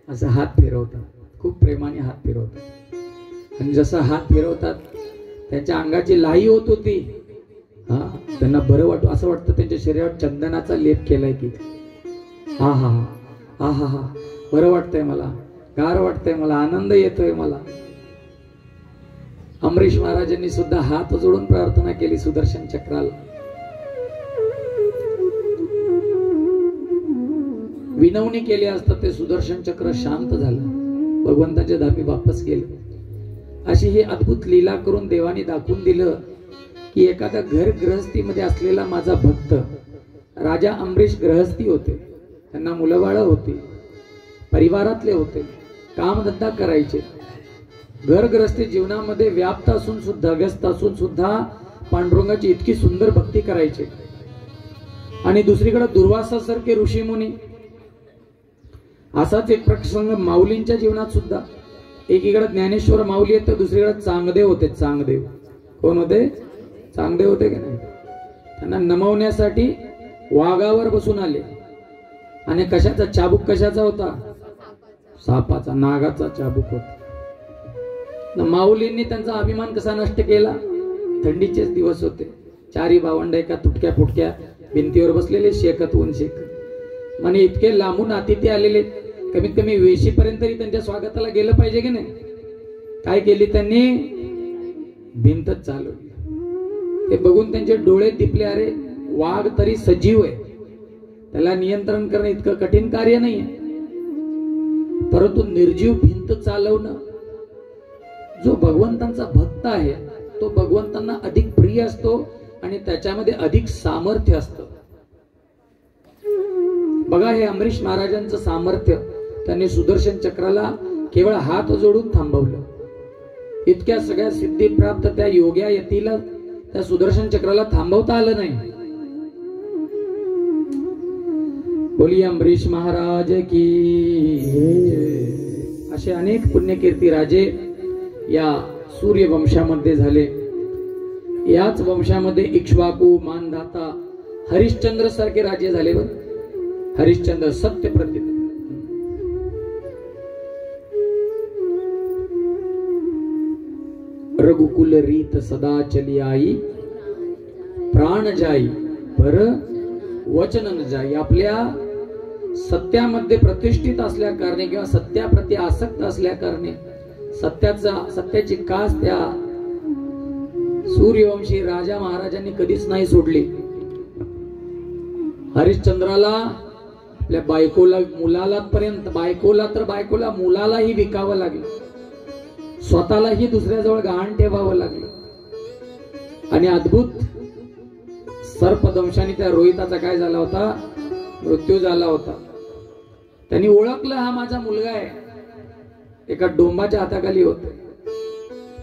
असं हात फिरवतात, खूप प्रेमाने हात फिरवतात. आणि जसं हात फिरवतात त्यांच्या अंगाची लाही होत होती. त्यांना बरं वाटतं, असं वाटतं त्यांच्या शरीरावर चंदनाचा लेप केलाय की. हा हा हा हा हा बरं वाटतंय मला, गार वाटतंय मला, आनंद येतोय मला. अमरीश महाराजांनी सुद्धा हात जोडून प्रार्थना केली सुदर्शन चक्राला. विनवणी केली असता ते सुदर्शन चक्र शांत झालं, भगवंताच्या धामी वापस गेलं. अशी ही अद्भुत लीला करून देवाने दाखवून दिलं की एखाद्या घर गृहस्थीमध्ये असलेला माझा भक्त राजा अमरीश गृहस्थी होते, त्यांना मुलंबाळ होती, परिवारातले होते, कामधंदा करायचे, घर गृहस्थी जीवनामध्ये व्याप्त असून सुद्धा, व्यस्त असून सुद्धा पांडुरंगाची इतकी सुंदर भक्ती करायचे. आणि दुसरीकडे दुर्वासासारखे ऋषी मुनी. असाच एक प्रसंग माऊलींच्या जीवनात सुद्धा. एकीकडे ज्ञानेश्वर माऊली आहेत तर दुसरीकडे चांगदेव होते. चांगदेव कोण होते? चांगदेव होते की नाही? त्यांना नमवण्यासाठी वाघावर बसून आले. आणि कशाचा चाबूक, कशाचा होता? सापाचा, नागाचा चाबूक होता. माऊलींनी त्यांचा अभिमान कसा नष्ट केला? थंडीचेच दिवस होते, चारी भावंड एका तुटक्या फुटक्या भिंतीवर बसलेले, शेकत ऊन शेकत. म्हणजे इतके लांबून अतिथी आलेले, कमीत कमी वेशीपर्यंत तरी त्यांच्या स्वागताला गेलं पाहिजे की नाही? काय केली त्यांनी? भिंतच चालवली. ते बघून त्यांचे डोळे दिपले. अरे वाघ तरी सजीव आहे, त्याला नियंत्रण करणं इतकं कठीण कार्य नाहीये, परंतु निर्जीव भिंत चालवणं, जो भगवंतांचा भक्त आहे तो भगवंतांना अधिक प्रिय असतो आणि त्याच्यामध्ये अधिक सामर्थ्य असतं. बघा हे अमरीश महाराजांचं सामर्थ्य. त्यांनी सुदर्शन चक्राला केवळ हात जोडून थांबवलं. इतक्या सगळ्या सिद्धी प्राप्त त्या योग्या यतीला त्या सुदर्शन चक्राला थांबवता आलं नाही. बोलिए अमरीश महाराज की. असे अनेक पुण्यकीर्ती राजे या सूर्य वंशामध्ये झाले. याच वंशामध्ये इक्ष्वाकू, मानधाता, हरिश्चंद्र सारखे राजे झाले. बर हरिश्चंद्र सत्यप्रतित. रघुकुल रीत सदा चली आई, प्राण जाई पर वचन न जाई. आपल्या सत्यामध्ये प्रतिष्ठित असल्या कारणे किंवा सत्याप्रती आसक्त असल्या कारणे सत्याची कास त्या सूर्यवंशी राजा महाराजांनी कधीच नाही सोडली. हरिश्चंद्राला आपल्या बायकोला, मुलाला पर्यंत, बायकोला मुलालाही विकावं लागलं, स्वतःलाही दुसऱ्याजवळ गहाण ठेवावं लागलं. आणि अद्भुत सर्पदंशाने त्या रोहिताचा काय झाला होता? मृत्यू झाला होता. त्यांनी ओळखलं हा माझा मुलगा आहे. एका डोंबाच्या हाताखाली होते,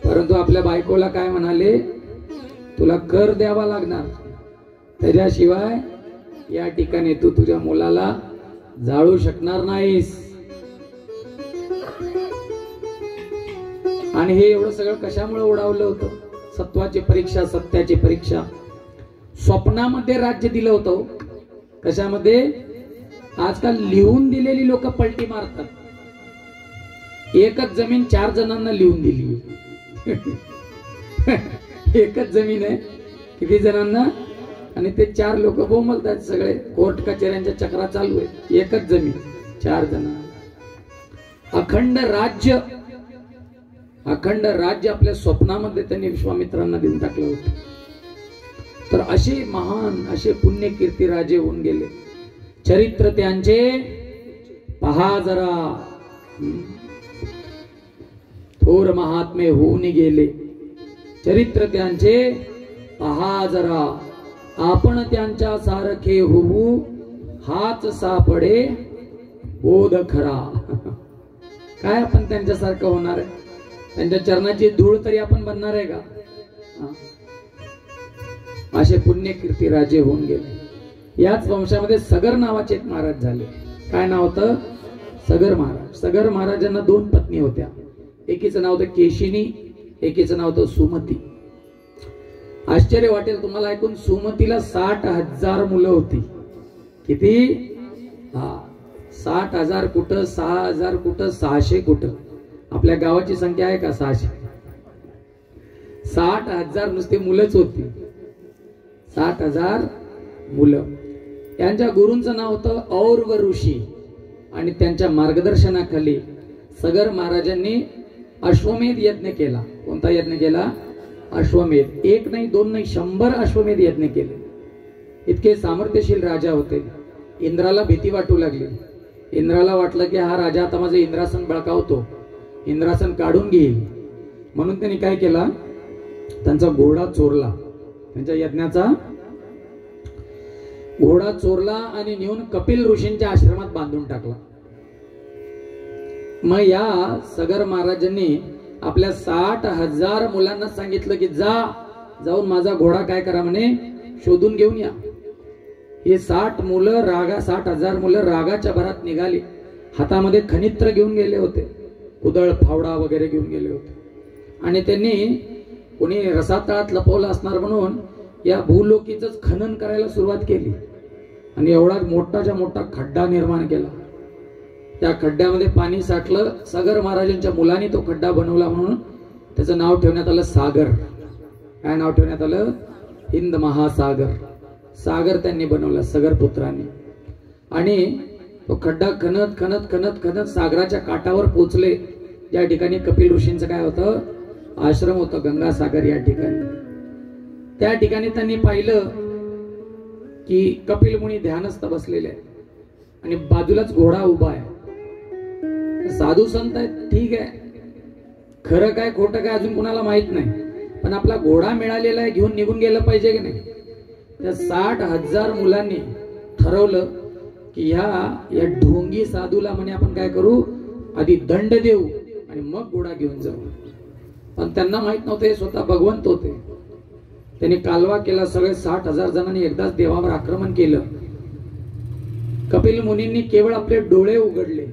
परंतु आपल्या बायकोला काय म्हणाले? तुला कर द्यावा लागणार, त्याच्याशिवाय या ठिकाणी तू तुझ्या मुलाला जाळू शकणार नाहीस. आणि हे एवढं सगळं कशामुळे उडावलं होतं? सत्वाची परीक्षा, सत्याची परीक्षा. स्वप्नामध्ये राज्य दिलं होतं. कशामध्ये? आजकाल लिहून दिलेली लोक पलटी मारतात. एकच जमीन 4 जणांना लिहून दिली. एकच जमीन आहे, किती जणांना, आणि ते 4 लोक बोंबलतात, सगळे कोर्ट कचेऱ्यांच्या चक्रा चालू आहेत. एकच जमीन 4 जणांना. अखंड राज्य आपल्या स्वप्नामध्ये त्यांनी विश्वामित्रांना देऊन टाकलं होतं. तर असे महान, असे पुण्य कीर्ती राजे होऊन गेले. चरित्र त्यांचे पहा जरा, थोर महात्मे होऊन गेले. चरित्र त्यांचे पहा जरा, आपण त्यांच्या सारखे होऊ हाच सापडे बोध खरा. काय आपण त्यांच्यासारखं होणार आहे? त्यांच्या चरणाची धूळ तरी आपण बनणार आहे का? असे पुण्य कीर्ती राजे होऊन गेले. याच वंशामध्ये सगर नावाचे एक महाराज झाले. काय नाव होतं? सगर महाराज. सगर महाराजांना 2 पत्नी होत्या. एकीचं नाव होतं केशिनी, एकीचं नाव होतं सुमती. आश्चर्य वाटेल तुम्हाला ऐकून, सुमतीला 60,000 मुलं होती. किती? 60,000 कुठं, 6,000 कुठं, 600 कुठं. आपल्या गावाची संख्या आहे का 600? 60,000 नुसते मुलंच होती. 60,000 मुलं. यांच्या गुरूंचं नाव होतं औरव ऋषी. आणि त्यांच्या मार्गदर्शनाखाली सगर महाराजांनी अश्वमेध यज्ञ केला. कोणता यज्ञ केला? अश्वमेध. 1 नाही 2 नाही 100 अश्वमेध यज्ञ केले. इतके सामर्थ्यशील राजा होते. इंद्राला भीती वाटू लागली. इंद्राला वाटलं की हा राजा आता माझं इंद्रासन बळकावतो, इंद्रासन काढून घेईल. म्हणून त्यांनी काय केला? त्यांचा घोडा चोरला. त्यांच्या यज्ञाचा घोडा चोरला आणि नेऊन कपिल ऋषींच्या आश्रमात बांधून टाकला. मग या सगर महाराजांनी आपल्या 60,000 मुलांना सांगितलं की जाऊन माझा घोडा काय करा म्हणे, शोधून घेऊन या. हे 60,000 मुलं रागाच्या भरात निघाली. हातामध्ये खनित्र घेऊन गेले होते, कुदळ फावडा वगैरे घेऊन गेले होते. आणि त्यांनी कोणी रसातळात लपवलं असणार म्हणून या भूलोकीच खनन करायला सुरुवात केली. आणि एवढा मोठाच्या मोठा खड्डा निर्माण केला. त्या खड्ड्यामध्ये पाणी साठलं. सगर महाराजांच्या मुलांनी तो खड्डा बनवला म्हणून त्याचं नाव ठेवण्यात आलं सागर. काय नाव ठेवण्यात आलं? हिंद महासागर. सागर त्यांनी बनवला सगर पुत्रांनी. आणि तो खड्डा खणत खणत खणत खणत सागराच्या काठावर पोचले, ज्या ठिकाणी कपिल ऋषींचं काय होतं? आश्रम होतं, गंगासागर या ठिकाणी. त्या ठिकाणी त्यांनी पाहिलं की कपिल मुनी ध्यानस्थ बसलेले आहे आणि बाजूलाच घोडा उभा आहे. साधू संत आहेत, ठीक आहे, खरं काय खोटं काय अजून कुणाला माहित नाही, पण आपला घोडा मिळालेला आहे, घेऊन निघून गेलं पाहिजे की नाही. त्या 60,000 मुलांनी ठरवलं की या ढोंगी साधूला म्हणे आपण काय करू, आधी दंड देऊ आणि मग घोडा घेऊन जाऊ. पण त्यांना माहित नव्हतं हे स्वतः भगवंत होते. त्यांनी कालवा केला. सगळे 60,000 जणांनी एकदाच देवावर आक्रमण केलं. कपिल मुनींनी केवळ आपले डोळे उघडले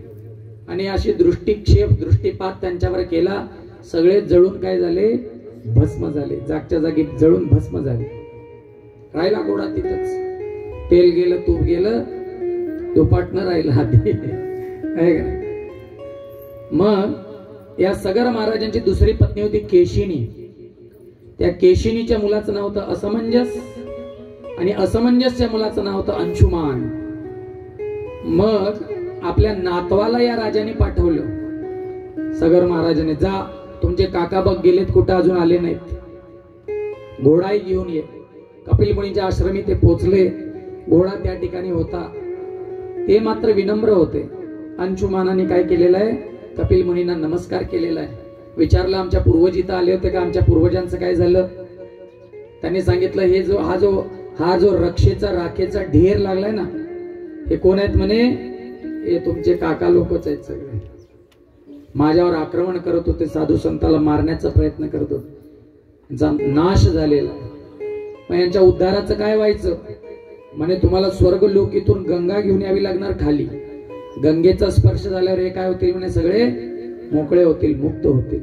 आणि अशी दृष्टिपात त्यांच्यावर केला. सगळे जळून काय झाले? भस्म झाले. जागच्या जागी जळून भस्म झाले. राहिला घोडा तिथंच. तेल गेलं, तूप गेलं, दुपाटणं राहिलं हाती. मग या सगर महाराजांची दुसरी पत्नी होती केशिनी. त्या केशिनीच्या मुलाचं नाव होतं असमंजस आणि असमंजसच्या मुलाचं नाव होतं अंशुमान. मग आपल्या नातवाला या राजाने पाठवलं सगर महाराजाने, जा तुमचे काका बघ गेलेत, कुठं अजून आले नाहीत, घोडाही घेऊन ये. कपिल मुनीच्या आश्रमी ते पोचले. घोडा त्या ठिकाणी होता. ते मात्र विनम्र होते. अंशुमानाने काय केलेलं आहे? कपिल मुनींना नमस्कार केलेला आहे. विचारलं आमच्या पूर्वज इथं आले होते का, आमच्या पूर्वजांचं काय झालं? त्यांनी सांगितलं हा जो रक्षेचा राखेचा ढेर लागलाय ना, हे कोण आहेत म्हणे? हे तुमचे काका लोकच आहेत. सगळे माझ्यावर आक्रमण करत होते, साधू संताला मारण्याचा प्रयत्न करत होते, त्यांचा नाश झालेला. मग यांच्या उद्धाराचं काय व्हायचं म्हणे? तुम्हाला स्वर्ग लोकीतून गंगा घेऊन यावी लागणार खाली. गंगेचा स्पर्श झाल्यावर हे काय होतील म्हणे? सगळे मोकळे होतील, मुक्त होतील.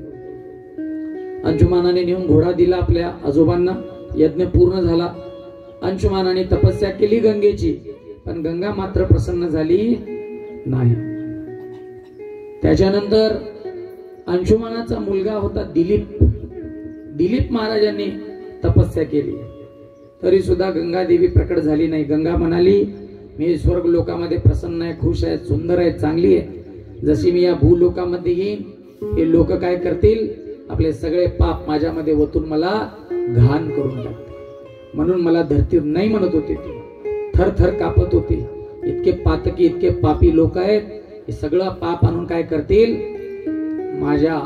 अंशुमानाने नेऊन घोडा दिला आपल्या आजोबांना. यज्ञ पूर्ण झाला. अंशुमानाने तपस्या केली गंगेची, पण गंगा मात्र प्रसन्न झाली नाही. त्याच्यानंतर अंशुमनाचा मुलगा होता दिलीप महाराजांनी तपस्या केली, तरी सुद्धा गंगा देवी प्रकट झाली नाही. गंगा म्हणाली, मी स्वर्ग लोकामध्ये प्रसन्न आहे, खुश आहे, सुंदर आहे, चांगली आहे. जशी मी या भूलोकामध्ये येईन, हे लोक काय करतील, आपले सगळे पाप माझ्यामध्ये ओतून मला घाण करून टाकतील. म्हणून मला धरतीवर नाही म्हणत होते, ते थरथर कापत होते. इतके पातकी, इतके पापी लोक आहेत, हे सगळं पाप आणून काय करतील, माझ्या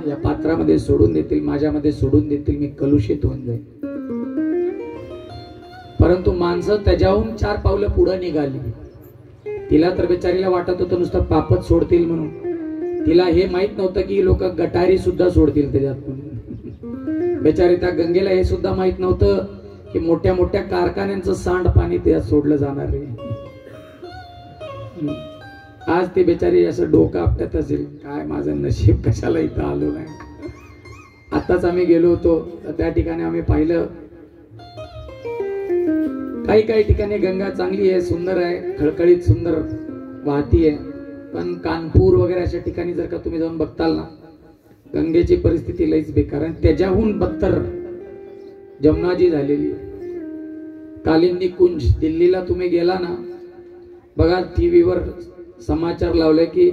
या पात्रामध्ये सोडून देतील, माझ्यामध्ये सोडून देतील, मी कलुषित होऊन जाईल. परंतु माणसं त्याच्याहून 4 पावलं पुढे निघाली. तिला तर बेचारीला वाटत होतं नुसतं पापच सोडतील म्हणून. तिला हे माहित नव्हतं की लोक गटारी सुद्धा सोडतील त्याच्यात. बेचारी त्या गंगेला हे सुद्धा माहित नव्हतं की मोठ्या मोठ्या कारखान्यांचं सांडपाणी त्यात सोडलं जाणार आहे. आज ते बेचारी असं डोकं आपटत असेल, काय माझं नशीब कशाला इथं आलो नाही. आताच आम्ही गेलो होतो, त्या ठिकाणी आम्ही पाहिलं, काही ठिकाणी गंगा चांगली आहे, सुंदर आहे, खळखळीत सुंदर वाहती आहे. पण कानपूर वगैरे अशा ठिकाणी जर का तुम्ही जाऊन बघताल ना, गंगेची परिस्थिती लईच बेकार आहे. त्याच्याहून बदतर जमुनाजी झालेली आहे. कालिंदी कुंज दिल्लीला तुम्ही गेला ना, बघा टीव्हीवर समाचार लावले की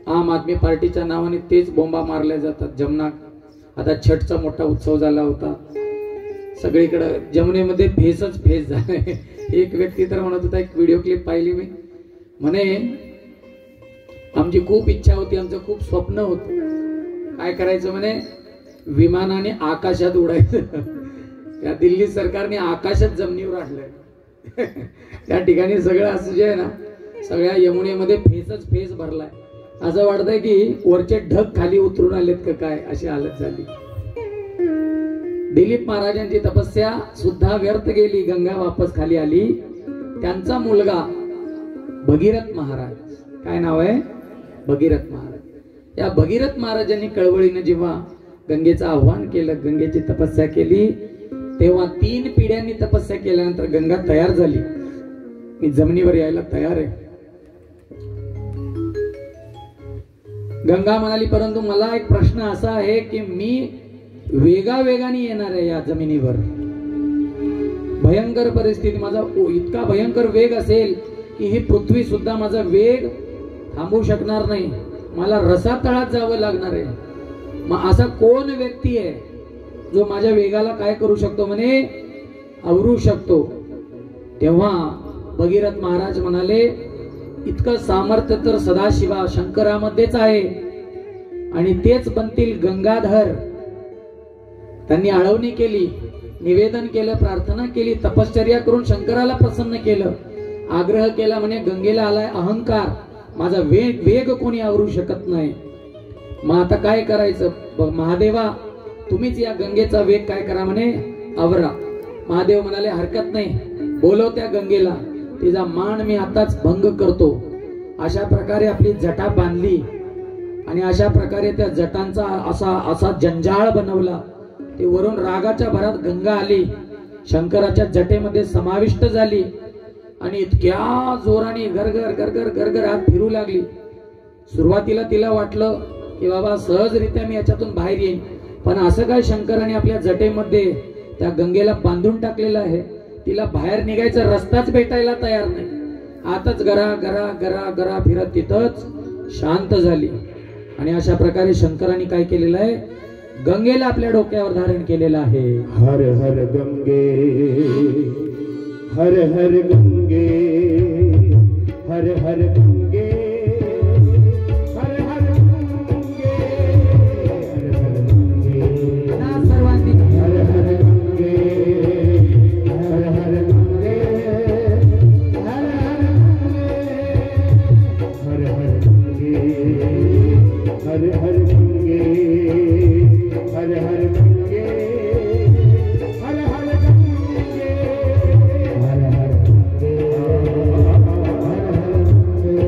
आम आदमी पार्टीच्या नावाने तेच बोंबा मारल्या जातात. जमुना आता छठचा मोठा उत्सव झाला होता, सगळीकडे जमुनेमध्ये फेसच फेस झाले. एक व्यक्ती तर म्हणत होता, एक व्हिडिओ क्लिप पाहिली मी, म्हणे आमची खूप इच्छा होती, आमचं खूप स्वप्न होतं, काय करायचं म्हणे, विमानाने आकाशात उडायचं. त्या दिल्ली सरकारने आकाशात जमिनीवर आणलंय. त्या ठिकाणी सगळं असं जे आहे ना, सगळ्या यमुनेमध्ये फेसच फेस भरलाय. असं वाटतंय की वरचे ढग खाली उतरून आलेत का काय, अशी हालत झाली. दिलीप महाराजांची तपस्या सुद्धा व्यर्थ गेली. गंगा वापस खाली आली. त्यांचा मुलगा भगीरथ महाराज, काय नाव आहे, भगीरथ महाराज. या भगीरथ महाराजांनी कळवळीने जेव्हा गंगेचं आव्हान केलं, गंगेची तपस्या केली, तेव्हा 3 पिढ्यांनी तपस्या केल्यानंतर गंगा तयार झाली. मी जमिनीवर यायला तयार आहे. गंगा म्हणाली, परंतु मला एक प्रश्न असा आहे की मी वेगाने येणार आहे या जमिनीवर. भयंकर परिस्थिती, माझा इतका भयंकर वेग असेल की ही पृथ्वी सुद्धा माझा वेग थांबवू शकणार नाही, मला रसातळात जावं लागणार आहे. मग असा कोण व्यक्ती आहे जो माझ्या वेगाला काय करू शकतो, म्हणे आवरू शकतो. तेव्हा भगीरथ महाराज म्हणाले, इतकं सामर्थ्य तर सदाशिवा शंकरामध्येच आहे आणि तेच बनतील गंगाधर. त्यांनी आळवणी केली, निवेदन केलं, प्रार्थना केली, तपश्चर्या करून शंकराला प्रसन्न केलं, आग्रह केला, म्हणे गंगेला आलाय अहंकार, माझा वेग कोणी आवरू शकत नाही. मग आता काय करायचं, महादेवा तुम्हीच या गंगेचा वेग काय करा, म्हणे आवरा. महादेव म्हणाले, हरकत नाही, बोलव त्या गंगेला, तिचा मान मी आताच भंग करतो. अशा प्रकारे आपली जटा बांधली आणि अशा प्रकारे त्या जटांचा असा जंजाळ बनवला. ते वरून रागाच्या भरात गंगा आली, शंकराच्या जटेमध्ये समाविष्ट झाली आणि इतक्या जोराने गरगर गरगर गरगर हात फिरू लागली. सुरुवातीला तिला वाटलं की बाबा सहजरित्या मी याच्यातून बाहेर येईन, पण असं काय शंकराने आपल्या जटेमध्ये त्या गंगेला बांधून टाकलेलं आहे, तिला बाहेर निघायचा रस्ताच भेटायला तयार नाही. आताच गरा गरा गरा गरा फिरत तिथंच शांत झाली. आणि अशा प्रकारे शंकराने काय केलेलं आहे, गंगेला आपल्या डोक्यावर धारण केलेलं आहे. हर हर गंगे, हर हर गंगे, हर हर गंगे, हर हर गंगे, हर हर गंगे, सर्वांनी हर हर गंगे, हर हर गंगे, हर हर गंगे, हर हर गंगे, हर हर गंगे, हर हर गंगे, हर हर गंगे, हर हर गंगे,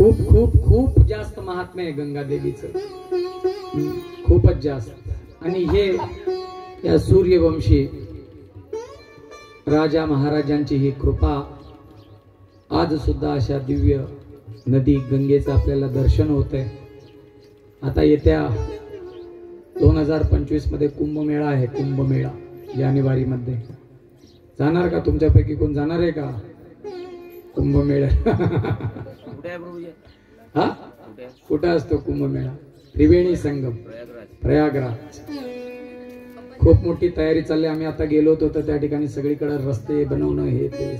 खूप खूप खूप जास्त महात्म्य आहे गंगा देवीचं, खूपच जास्त. आणि हे या सूर्यवंशी राजा महाराजांची ही कृपा आज सुद्धा अशा दिव्य नदी गंगेचं आपल्याला दर्शन होतंय. आता येत्या 2025 मध्ये कुंभमेळा आहे, कुंभमेळा जानेवारी मध्ये. जाणार का? तुमच्यापैकी कोण जाणार आहे का कुंभमेळा? कुठे आहे प्रभूजी? हा, कुठे आहे? कुठं असतो कुंभमेळा? त्रिवेणी संगम, प्रयागराज. प्रयागराज. खूप मोठी तयारी चालली. आम्ही आता गेलो होतो तर त्या ठिकाणी सगळीकडे रस्ते बनवणं हे ते.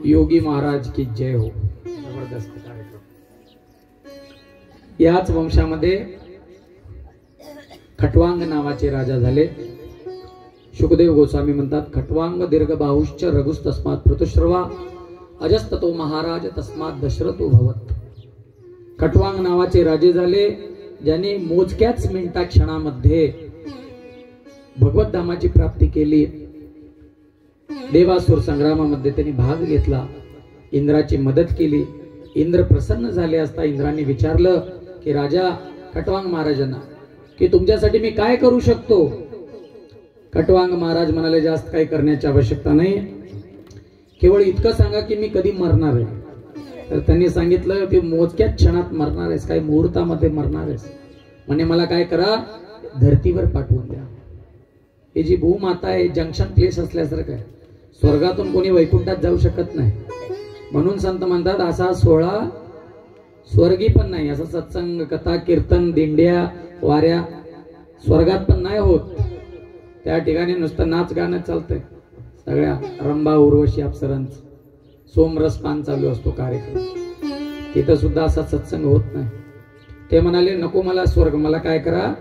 योगी महाराज की जय हो. जबरदस्त कार्यक्रम. याच वंशामध्ये खटवांग नावाचे राजा झाले. शुकदेव गोस्वामी म्हणतात, खटवांग दीर्घ बाहुश्च रघुस तस्मात पृथुश्रवा अजस्ततो महाराज तस्मात दशरथो भवत. खटवांग नावाचे राजे झाले ज्यांनी मोजक्याच मिनिटा क्षणामध्ये भगवत धामाची प्राप्ती केली. देवासुर संग्रामामध्ये त्यांनी भाग घेतला, इंद्राची मदत केली. इंद्र प्रसन्न झाले असता इंद्राने विचारलं की राजा खटवांग महाराजांना की तुमच्यासाठी मी काय करू शकतो? खटवांग महाराज म्हणाले, जास्त काही करण्याची आवश्यकता नाही, केवळ इतकं सांगा की मी कधी मरणार आहे. तर त्यांनी सांगितलं की मोजक्याच क्षणात मरणार आहेस, काही मुहूर्तामध्ये मरणार आहेस. म्हणजे मला काय करा, धर्तीवर पाठवून द्या. ही जी भूमाता आहे जंक्शन प्लेस असल्यासारखं आहे. स्वर्गातून कोणी वैकुंठात जाऊ शकत नाही. म्हणून संत म्हणतात असा सोहळा स्वर्गी पण नाही. असा सत्संग, कथा, कीर्तन, दिंड्या, वाऱ्या स्वर्गात पण नाही होत. त्या ठिकाणी नुसतं नाच गाणं चालतंय. सगळ्या रंभा उर्वशी अप्सरांचं सोमरस पान चालू असतो कार्यक्रम. तिथं सुद्धा असा सत्संग होत नाही. ते म्हणाले नको मला स्वर्ग, मला काय करा,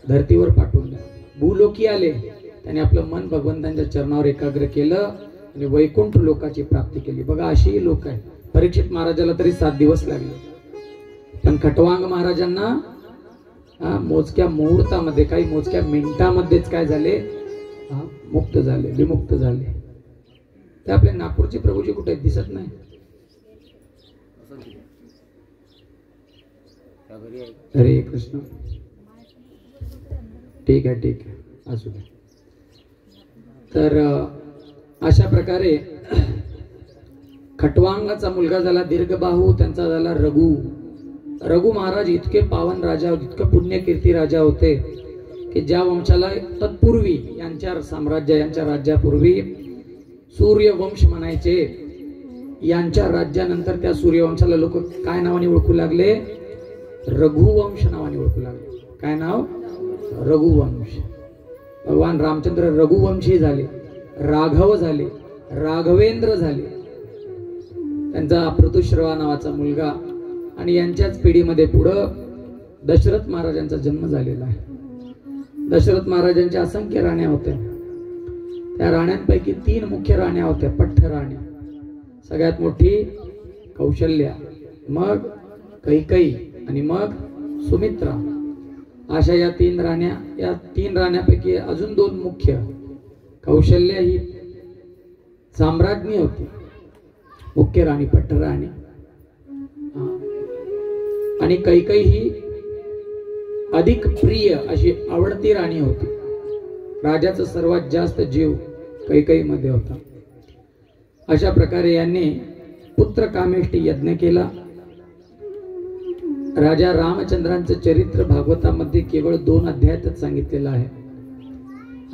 धर्तीवर पाठवून द्या. भूलोकी आले, त्याने आपलं मन भगवंतांच्या चरणावर एकाग्र केलं आणि वैकुंठ लोकाची प्राप्ती केली. बघा अशी लोक आहे. परीक्षित महाराजाला तरी 7 दिवस लागले, पण खटवांग महाराजांना मोजक्या मुहूर्तामध्ये, काही मोजक्या मिनिटामध्येच काय झाले, मुक्त झाले, विमुक्त झाले. ते आपले नागपूरचे प्रभूजी कुठे दिसत नाही. हरे कृष्ण. ठीक आहे, ठीक आहे, असू दे. तर अशा प्रकारे खटवांगाचा मुलगा झाला दीर्घबाहू, त्यांचा झाला रघु. रघु महाराज इतके पावन राजा, इतके पुण्यकीर्ती राजा होते की ज्या वंशाला तत्पूर्वी यांच्या साम्राज्य, यांच्या राज्यापूर्वी सूर्यवंश म्हणायचे. यांच्या राज्यानंतर त्या सूर्यवंशाला लोक काय नावाने ओळखू लागले, रघुवंश नावाने ओळखू लागले. काय नाव, रघुवंश. भगवान रामचंद्र रघुवंशी झाले, राघव झाले, राघवेंद्र झाले. त्यांचा पृथुश्रवा नावाचा मुलगा आणि यांच्याच पिढीमध्ये पुढं दशरथ महाराजांचा जन्म झालेला आहे. दशरथ महाराजांच्या असंख्य राण्या होत्या. त्या राण्यांपैकी 3 मुख्य राण्या होत्या, पठ्ठ राण्या. सगळ्यात मोठी कौशल्या, मग कैकेयी आणि मग सुमित्रा. अशा या 3 राण्या. या 3 राण्यापैकी अजून 2 मुख्य. कौशल्या ही साम्राज्ञी होती, मुख्य राणी पठ्ठ राणी, आणि कैकेयी ही अधिक प्रिय अशी आवडती राणी होती. राजाचा सर्वात जास्त जीव कैकेयी मध्ये होता. अशा प्रकारे यांनी पुत्र कामेष्टी यज्ञ केला. राजा रामचंद्रांचं चरित्र भागवतामध्ये केवळ 2 अध्यायातच सांगितलेलं आहे.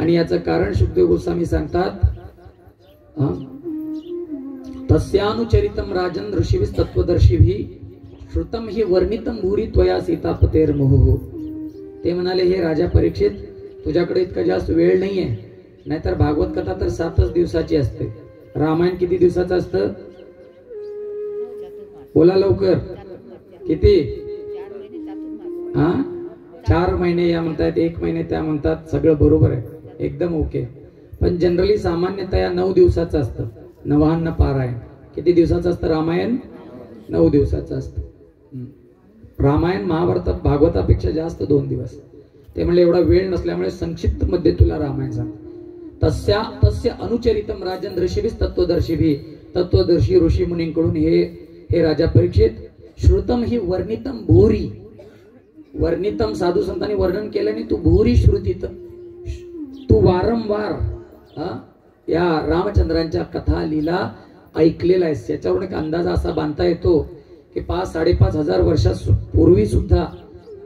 आणि याचं कारण शुकदेव गोस्वामी सांगतात, तस्यानुचरितम राजन ऋषिविस तत्वदर्शिभी श्रुतम हि वर्णितम भूरी त्वया सीतापतेर मोह. ते म्हणाले, हे राजा परीक्षित, तुझ्याकडे इतका जास्त वेळ नाहीये, नाहीतर भागवत कथा तर 7च दिवसाची असते. रामायण किती दिवसाचं असतं, बोला लवकर, किती? 4 महिने या म्हणतात, 1 महिने त्या म्हणतात. सगळं बरोबर आहे, एकदम ओके. पण जनरली सामान्यतया 9 दिवसाचं असतं. नवान्न पारायण किती दिवसाचं असतं? रामायण 9 दिवसाचं असतं. रामायण महाभारतात भागवतापेक्षा जास्त 2 दिवस. ते म्हणले एवढा वेळ नसल्यामुळे संक्षिप्त मध्ये तुला रामायण सांग. तस्य अनुचरितम राजन ऋषिभिस तत्वदर्शिभी. तत्वदर्शी ऋषी मुनींकडून हे हे राजा परीक्षित, श्रुतम ही वर्णितम भूरी, वर्णितम साधू संतांनी वर्णन केल्याने तू भूरी श्रुतीत, तू वारंवार या रामचंद्रांच्या कथा लीला ऐकलेला आहेस. याच्यावरून एक अंदाज असा बांधता येतो की 5-5.5 वर्षापूर्वी सुद्धा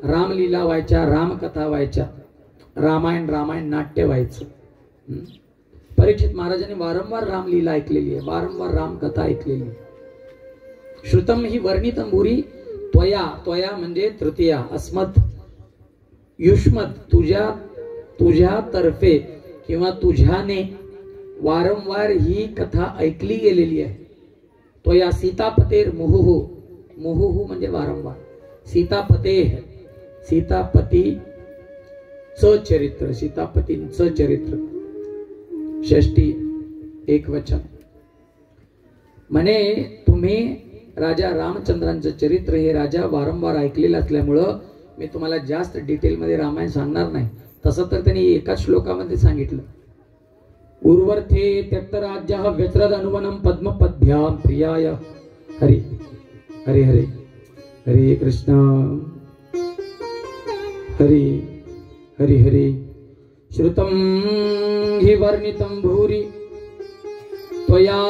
रामलीला व्हायच्या, रामकथा व्हायच्या, रामायण नाट्य व्हायचं. परीक्षित महाराजांनी वारंवार रामलीला ऐकलेली आहे, वारंवार रामकथा ऐकलेली आहे. श्रुतम ही वर्णितम भूरी त्वया म्हणजे तृतीया, अस्मत् युष्मत तुझ्या तर्फे किंवा तुझ्याने वारंवार ही कथा ऐकली गेलेली आहे. त्वया सीतापतेर मुहुहु, मुहुहु म्हणजे वारंवार, सीतापते सीतापती चरित्र, सीतापतींचं चरित्र, षष्टी एकवचन. म्हणे तुम्ही राजा रामचंद्रांचं चरित्र हे राजा वारंवार ऐकलेलं असल्यामुळं मी तुम्हाला जास्त डिटेलमध्ये रामायण सांगणार नाही. तसं तर त्यांनी एकाच श्लोकामध्ये सांगितलं. उर्वर्थे त्यक्तराज्यः व्यचरद अनुवनं पद्मपद्भ्यां प्रियाय. हरे हरे हरे हरे कृष्ण हरे हरे हरे. श्रुतं हि वर्णितं भूरि त्वया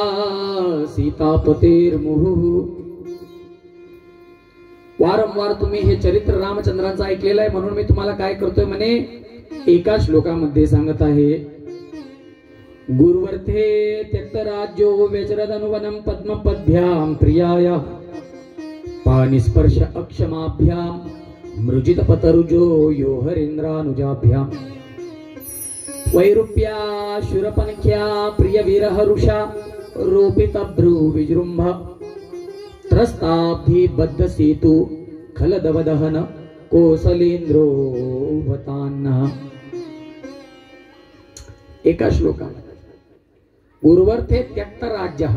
सीतापतेर्मुहुः. वारंवार तुम्ही हे चरित्र रामचंद्रांचं ऐकलेलं आहे, म्हणून मी तुम्हाला काय करतोय म्हणे एका श्लोकामध्ये सांगत आहे. गुरुवर्थे त्यक्तराज्यो व्यचरद अनुवनं पद्मपद्भ्यां प्रियाय पानिस्पर्श अक्षमाभ्यां मृजित पतरुजो यो हरेन्द्रानुजाभ्यां वैरूप्या शूरपनख्या प्रिय विरहरुषा रोपित भ्रू विजृंभ त्रस्ताब्धि बद्ध सेतु खलदवदहन कोसलेंद्रो वतान्नः. एका श्लोकामध्ये उर्वर्थे त्यक्त राज्य,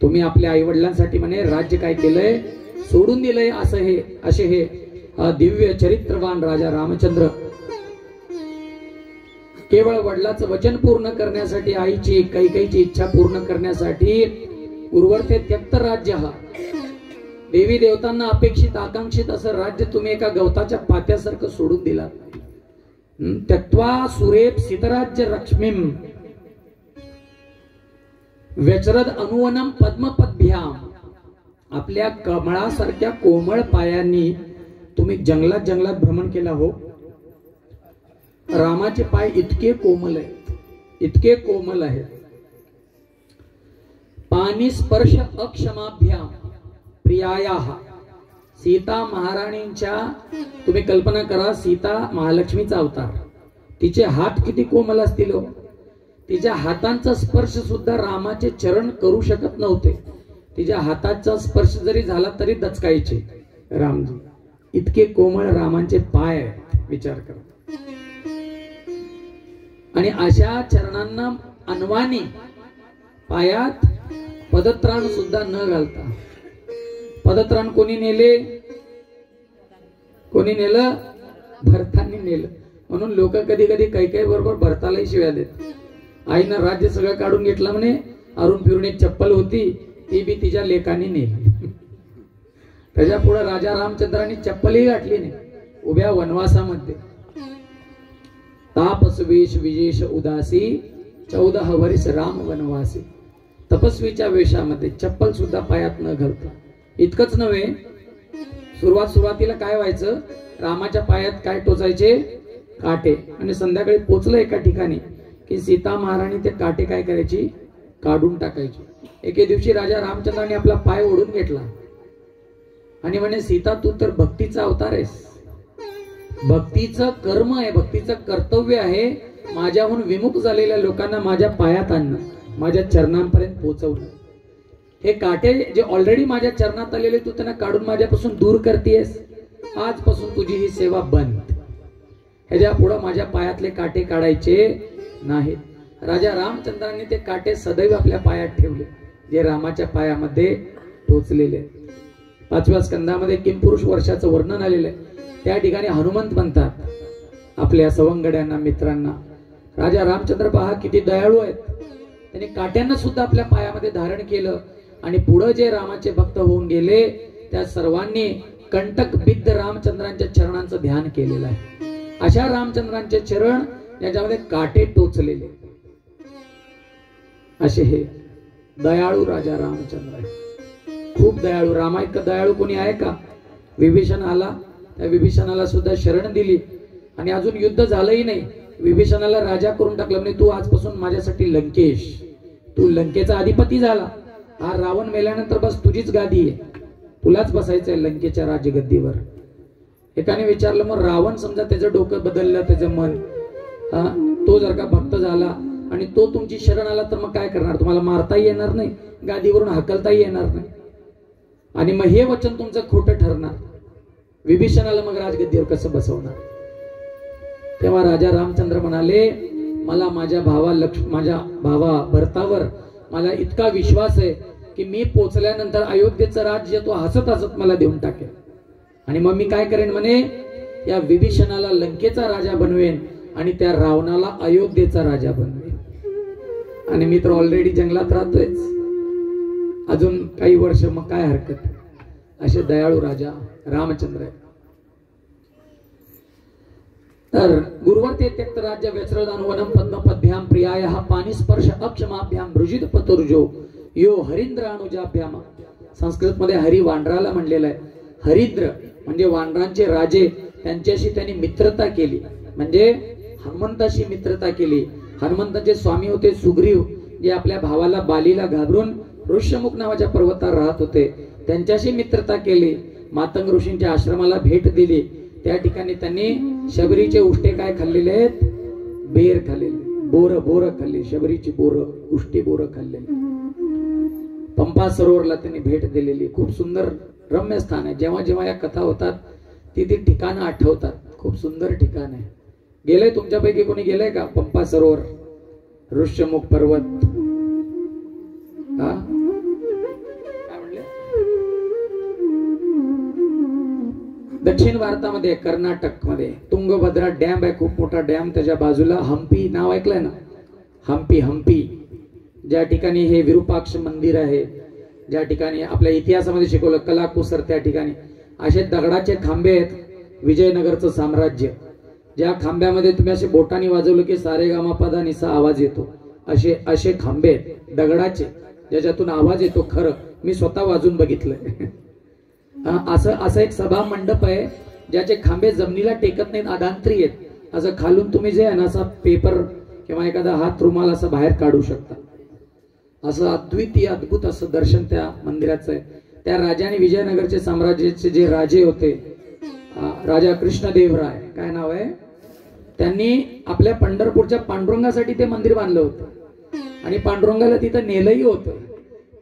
तुम्ही आपल्या आई वडिलांसाठी म्हणे राज्य काय केलंय, सोडून दिलंय. असे हे दिव्य चरित्रवान राजा रामचंद्र केवळ वडिलाचं वचन पूर्ण करण्यासाठी, आईची कैकेयीची इच्छा पूर्ण करण्यासाठी उर्वर्थे त्यक्त राज्य, देवी देवतांना अपेक्षित आकांक्षित असं राज्य तुम्ही एका गवताच्या पात्यासारखं सोडून दिला. त्यक्त्वा सुरेप सीतराज्य लक्ष्मीम व्यचरद अनुवनम पद्मपद्भ्याम. आपल्या कमळासारख्या कोमळ पायांनी तुम्ही जंगलात भ्रमण केला हो. रामाचे पाय इतके कोमल आहेत, इतके कोमल आहेत. पाणी स्पर्श अक्षमाभ्याम प्रियायाः. सीता महाराणींच्या तुम्ही कल्पना करा, सीता महालक्ष्मीचा अवतार, तिचे हात किती कोमल असतील हो. तिच्या हातांचा स्पर्श सुद्धा रामाचे चरण करू शकत नव्हते. तिच्या हाताचा स्पर्श जरी झाला तरी दचकायचे रामजी. इतके कोमळ रामांचे पाय आहेत, विचार करा. आणि अशा चरणांना अन्वानी पायात पदत्राण सुद्धा न घालता, पदत्राण कोणी नेले, कोणी नेलं, भरतांनी नेलं. म्हणून लोक कधी कधी काही बरोबर भरतालाही शिव्या देत. आईनं राज्य सगळं काढून घेतलं म्हणे, अरुण फिरून एक चप्पल होती ती बी तिच्या लेकानी नेली. त्याच्या पुढे राजा रामचंद्रांनी चप्पलही गाठली नाही उभ्या वनवासामध्ये. तापस्वेश विजेश उदासी 14 वर्ष राम वनवासी. तपस्वीच्या वेशामध्ये चप्पल सुद्धा पायात न घालता. इतकंच नव्हे, सुरुवातीला काय व्हायचं, रामाच्या पायात काय टोचायचे, काटे. आणि संध्याकाळी पोचलं एका ठिकाणी की सीता महाराणी ते काटे काय करायची, काढून टाकायची. एके दिवशी राजा रामचंद्रांनी आपला पाय ओढून घेतला आणि म्हणे, सीता तू तर भक्तीचा अवतार आहेस, भक्तीचं कर्म आहे, भक्तीचं कर्तव्य आहे, माझ्याहून विमुख झालेल्या लोकांना माझ्या पायात आणणं, माझ्या चरणांपर्यंत पोहोचवणं. हे काटे जे ऑलरेडी माझ्या चरणात आलेले तू त्यांना काढून माझ्यापासून दूर करतेस. आजपासून तुझी ही सेवा बंद. ह्याच्या पुढे माझ्या पायातले काटे काढायचे नाहीत. राजा रामचंद्रांनी ते काटे सदैव आपल्या पायात ठेवले, जे रामाच्या पायामध्ये टोचलेले. 5व्या स्कंदामध्ये किंपुरुष वर्षाचं वर्णन आलेलं आहे. त्या ठिकाणी हनुमंत म्हणतात आपल्या सवंगड्यांना, मित्रांना, राजा रामचंद्र पहा किती दयाळू आहेत. त्यांनी काट्यांना सुद्धा आपल्या पायामध्ये धारण केलं आणि पुढे जे रामाचे भक्त होऊन गेले त्या सर्वांनी कंटक बिद्ध रामचंद्रांच्या चरणांचं ध्यान केलेलं आहे. अशा रामचंद्रांचे चरण याच्यामध्ये काटे टोचलेले असे हे दयाळू राजा रामचंद्र आहे. खूप दयाळू. रामा इतका दयाळू कोणी आहे का? विभीषण आला, त्या विभीषणाला सुद्धा शरण दिली आणि अजून युद्ध झालंही नाही. विभीषणाला राजा करून टाकलं. म्हणजे तू आजपासून माझ्यासाठी लंकेश, तू लंकेचा अधिपती झाला. हा रावण मेल्यानंतर बस तुझीच गादी आहे, तुलाच बसायचंय लंकेच्या राजगद्दीवर. एकाने विचारलं मग रावण समजा त्याचं डोकं बदललं, त्याचं मन, तो जर का भक्त झाला आणि तो तुमची शरण आला तर मग काय करणार? तुम्हाला मारताही येणार नाही, गादीवरून हकलताही येणार नाही आणि मग हे वचन तुमचं खोटं ठरणार. विभीषणाला मग राजगद्दीवर कसं बसवणार? तेव्हा राजा रामचंद्र म्हणाले मला माझ्या भावा भरतावर मला इतका विश्वास आहे की मी पोचल्यानंतर अयोध्येचं राज्य तो हसत हसत मला देऊन टाकेल आणि मग मी काय करेन म्हणे, या विभीषणाला लंकेचा राजा बनवेन आणि त्या रावणाला अयोध्येचा राजा बनवेन. आणि मी तर ऑलरेडी जंगलात राहतोय, अजून काही वर्ष, मग काय हरकत. असे दयाळू राजा रामचंद्र आहे. तर गुरुवर्ते त्यक्त राज्य व्यस्रदान वनम पद्मपद्भ्याम प्रियायः पानिस्पर्श अक्षमाभ्याम भृजित पतुर्जो यो हरिंद्र अनुजाभ्याम. संस्कृत मध्ये हरी वानराला म्हणलेलं आहे. हरिद्र म्हणजे वानरांचे राजे, त्यांच्याशी त्यांनी मित्रता केली, म्हणजे हनुमंताशी मित्रता केली. हनुमंताचे स्वामी होते सुग्रीव, जे आपल्या भावाला बालीला घाबरून ऋष्यमुख नावाच्या पर्वतावर राहत होते, त्यांच्याशी मित्रता केली. मातंग ऋषींच्या आश्रमाला भेट दिली. त्या ठिकाणी त्यांनी शबरीचे उष्टे काय खाल्लेले आहेत? बेर खाल्लेले, बोर खाल्ले, शबरीची बोर, उष्टी बोर खाल्लेली. पंपा सरोवरला त्यांनी भेट दिलेली. खूप सुंदर रम्य स्थान आहे. जेव्हा जेव्हा या कथा होतात ती ठिकाणं आठवतात. खूप सुंदर ठिकाण आहे. गेलंय तुमच्यापैकी कोणी गेलंय का पंपा सरोवर, ऋष्यमुख पर्वत? काय म्हणले? दक्षिण भारतामध्ये कर्नाटक मध्ये तुंगभद्रा डॅम आहे, खूप मोठा डॅम. त्याच्या बाजूला हम्पी नाव ऐकलंय ना? हम्पी ज्या ठिकाणी हे विरूपाक्ष मंदिर आहे, ज्या ठिकाणी आपल्या इतिहासामध्ये शिकवलं कलाकुसर, त्या ठिकाणी असे दगडाचे खांबे आहेत. विजयनगरचं साम्राज्य, ज्या खांब्यामध्ये तुम्ही असे बोटाने वाजवलं की सारेगामापदा निसा आवाज येतो, असे खांबे आहेत दगडाचे, ज्याच्यातून आवाज येतो. खरं मी स्वतः वाजून बघितलंय. असं एक सभा मंडप आहे ज्याचे खांबे जमिनीला टेकत नाहीत, अदांतरी आहेत. असं खालून तुम्ही जे आहे ना असा पेपर किंवा एखादा हात रुमाल असं बाहेर काढू शकता. असं अद्वितीय अद्भुत असं दर्शन त्या मंदिराचं आहे. त्या राजाने विजयनगरचे साम्राज्याचे जे राजे होते, राजा कृष्णदेवराय, काय नाव आहे, त्यांनी आपल्या पंढरपूरच्या पांडुरंगासाठी ते मंदिर बांधलं होतं आणि पांडुरंगाला तिथं नेलंही होतं.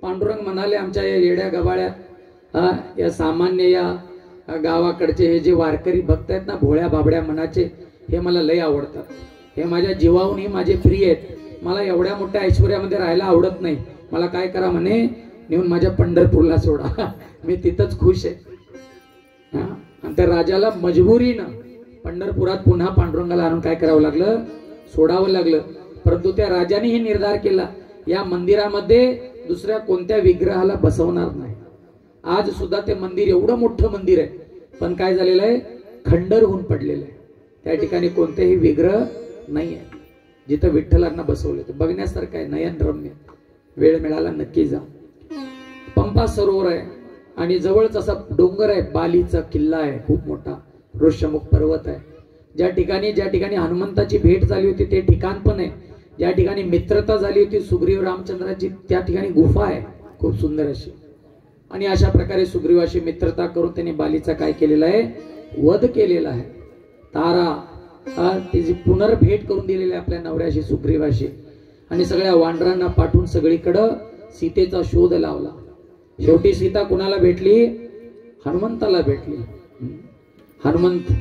पांडुरंग म्हणाले आमच्या या येड्या गबाळ्या, या सामान्य या गावाकडचे हे जे वारकरी भक्त आहेत ना, भोळ्या बाबड्या मनाचे, हे मला लय आवडतात. हे माझ्या जीवाहूनही माझे प्रिय आहेत. मला एवढ्या मोठ्या ऐश्वर्यामध्ये राहायला आवडत नाही. मला काय करा म्हणे, नेऊन माझ्या पंढरपूरला सोडा, मी तिथंच खुश आहे. आणि त्या राजाला मजबुरीनं पंढरपुरात पुन्हा पांडुरंगाला आणून काय करावं लागलं, सोडावं लागलं. परंतु त्या राजाने हे निर्धार केला, या मंदिरामध्ये दुसऱ्या कोणत्या विग्रहाला बसवणार नाही. आज सुद्धा ते मंदिर एवढं मोठं मंदिर आहे, पण काय झालेलं आहे, खंडर होऊन पडलेलं आहे. त्या ठिकाणी कोणतेही विग्रह नाही आहे. जिथं विठ्ठलांना बसवले ते बघण्यासारखं आहे, नयनरम्य. वेळ मिळाला नक्की जा. पंपा सरोवर आहे आणि जवळच असा डोंगर आहे, बालीचा किल्ला आहे खूप मोठा, ऋष्यमुख पर्वत आहे. ज्या ठिकाणी हनुमंताची भेट झाली होती ते ठिकाण पण आहे. ज्या ठिकाणी मित्रता झाली होती सुग्रीव रामचंद्राची, त्या ठिकाणी गुफा आहे खूप सुंदर अशी. आणि अशा प्रकारे सुग्रीवाशी मित्रता करून त्यांनी बालीचा काय केलेला आहे, वध केलेला आहे. तारा तिची पुनर्भेट करून दिलेली आहे आपल्या नवऱ्याशी सुग्रीवाशी. आणि सगळ्या वानरांना पाठवून सगळीकडं सीतेचा शोध लावला. शेवटी सीता कुणाला भेटली, हनुमंताला भेटली. हनुमंत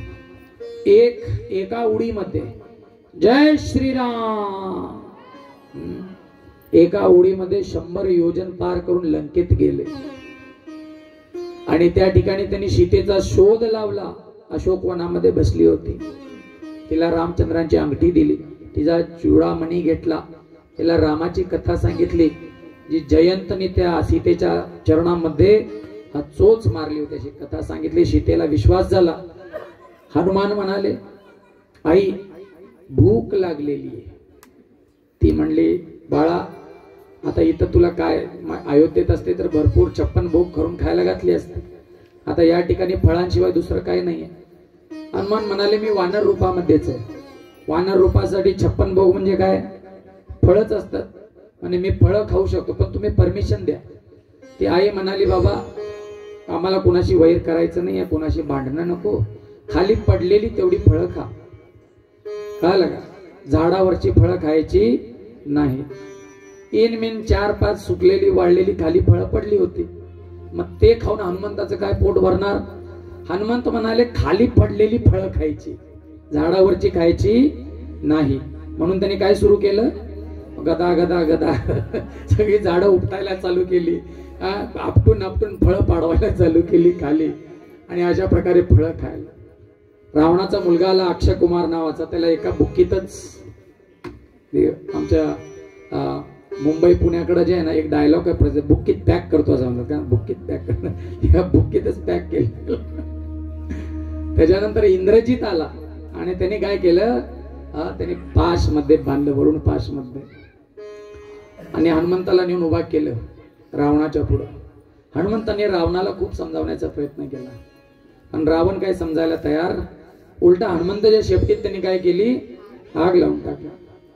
एका उडीमध्ये, जय श्रीराम, एका उडीमध्ये 100 योजन पार करून लंकेत गेले. आणि त्या ठिकाणी त्यांनी सीतेचा शोध लावला. अशोकवनामध्ये बसली होती. तिला रामचंद्रांची अंगठी दिली, तिचा चुडामणी घेतला, तिला रामाची कथा सांगितली. जी जयंतनी त्या सीतेच्या चरणामध्ये हा चोच मारली होती अशी कथा सांगितली. सीतेला विश्वास झाला. हनुमान म्हणाले, आई भूक लागलेली आहे. ती म्हणली, बाळा आता इथं तुला काय, अयोध्येत असते तर भरपूर 56 भोग करून खायला घातली असते. आता या ठिकाणी फळांशिवाय दुसरं काही नाहीये. हनुमान म्हणाले, मी वानर रूपामध्येच आहे. वानर रूपासाठी 56 भोग म्हणजे काय, फळच असतात आणि मी फळं खाऊ शकतो, पण तुम्ही परमिशन द्या. ती आई म्हणाली, बाबा आम्हाला कोणाशी वैर करायचं नाही, कोणाशी भांडणं नको, खाली पडलेली तेवढी फळं खा. कळलं का? झाडावरची फळं खायची नाही. इनमिन 4-5 सुकलेली वाळलेली खाली फळं पडली होती. मग ते खाऊन हनुमंताचं काय पोट भरणार? हनुमंत म्हणाले, खाली पडलेली फळं खायची, झाडावरची खायची नाही. म्हणून त्यांनी काय सुरू केलं, गदा गदा गदा सगळी झाडं उपटायला चालू केली, आपटून आपटून फळं पाडवायला चालू केली खाली, आणि अशा प्रकारे फळं खायला. रावणाचा मुलगा आला अक्षय कुमार नावाचा, त्याला एका बुक्कीतच, आमच्या मुंबई पुण्याकडे जे आहे ना एक डायलॉग आहे, बुक्कीत पॅक करतो असं म्हणतात का, बुक्कीत पॅक करणं, या बुक्कीतच पॅक केलं. त्याच्यानंतर इंद्रजित आला आणि त्याने काय केलं, त्याने पाश मध्ये बांधलं, वरून पाश मध्ये, आणि हनुमंताला नेऊन उभा केलं रावणाच्या पुढं. हनुमंताने रावणाला खूप समजावण्याचा प्रयत्न केला, पण रावण काय समजायला तयार. उलटा हनुमंताच्या शेपटीत त्यांनी काय केली, आग लावून टाकला.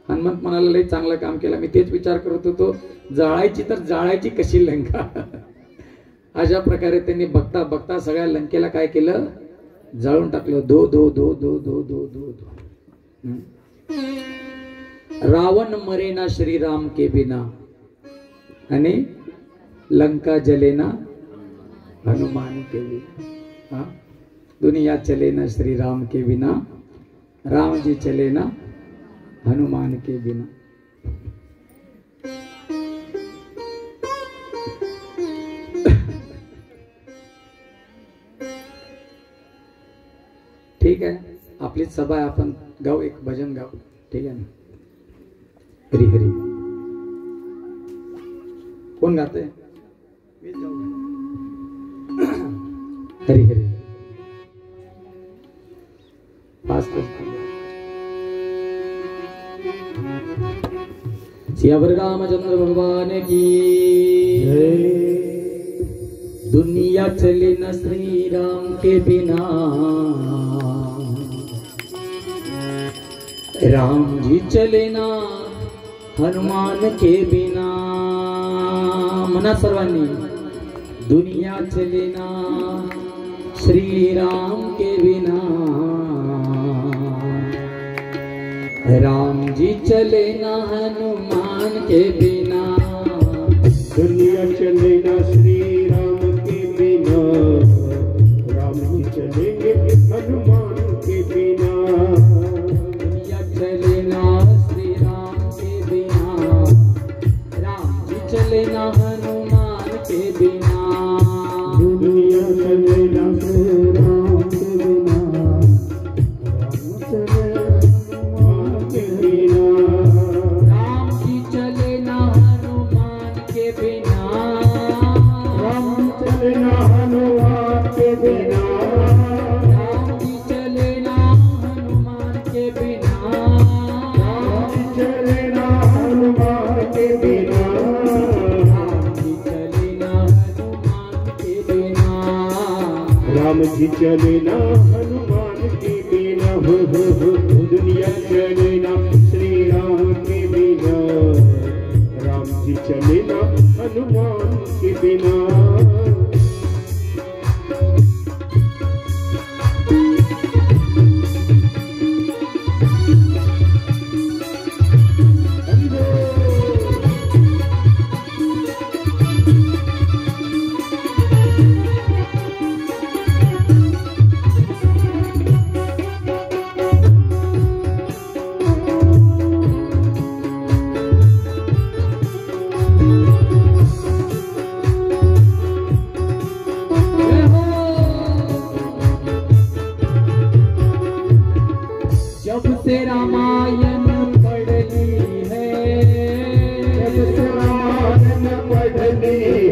हनुमंत म्हणाला, लई चांगलं काम केलं, मी तेच विचार करत होतो, जाळायची तर जाळायची कशी लंका. अशा प्रकारे त्यांनी बघता बघता सगळ्या लंकेला काय केलं, जाळून टाकलं. दो दो दो दो दो दो दो दो. रावण मरेना श्रीराम के बिना, आणि लंका जलेना हनुमान के बिना. दुनिया चलेना श्रीराम के बिना, राम जी चलेना हनुमान के बिना. ठीक आहे, आपली सभा आहे, आपण गाऊ एक भजन गाऊ, ठीक आहे ना. हरी हरी. कोण गाते? हरी हरी. सियावर रामचंद्र भगवान की दुनिया चले न श्री राम के बिना, राम जी चले ना हनुमान के बिना. म्हणा सर्वांनी, दुनिया चले ना श्री राम के बिना, राम जी चले ना हनुमान के बिना. दुनिया चले ना श्री राम के बिना, राम जी चलेंगे हनुमान के बिना. दुनिया चले ना श्री राम के बिना, राम जी चले ना हनुमान के बिना. दुनिया चले ना श्री राम के बिना, राम चले राम जी चले ना हनुमान के बिना. हो दुनिया चले ना श्री राम के बिना, राम जी चले ना हनुमान के बिना.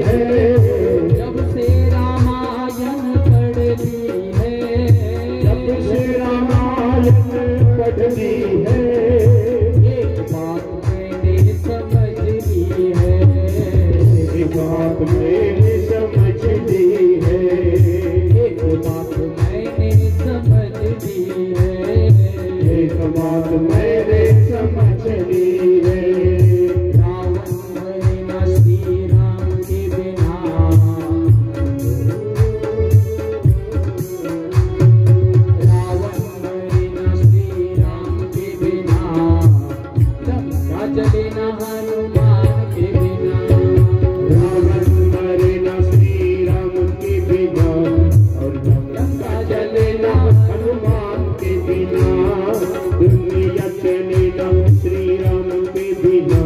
है, जब से रामायण पढ़ ली है, जब से रामायण पढ़ ली है, एक बात मैंने समझ ली है, एक बात मैंने समझ ली है, एक बात मैंने समझ ली है, एक बात मैंने समझ ली है। रावण मरे न श्री राम के बिना, रावण मरे न श्री राम के बिना, लंका जले न हनुमान के बिना, रावण मरे न श्री राम के बिना, और लंका जले न हनुमान के बिना, दुनिया चले न श्री राम के बिना,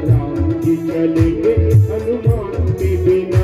राम जी चलेंगे हनुमान के बिना।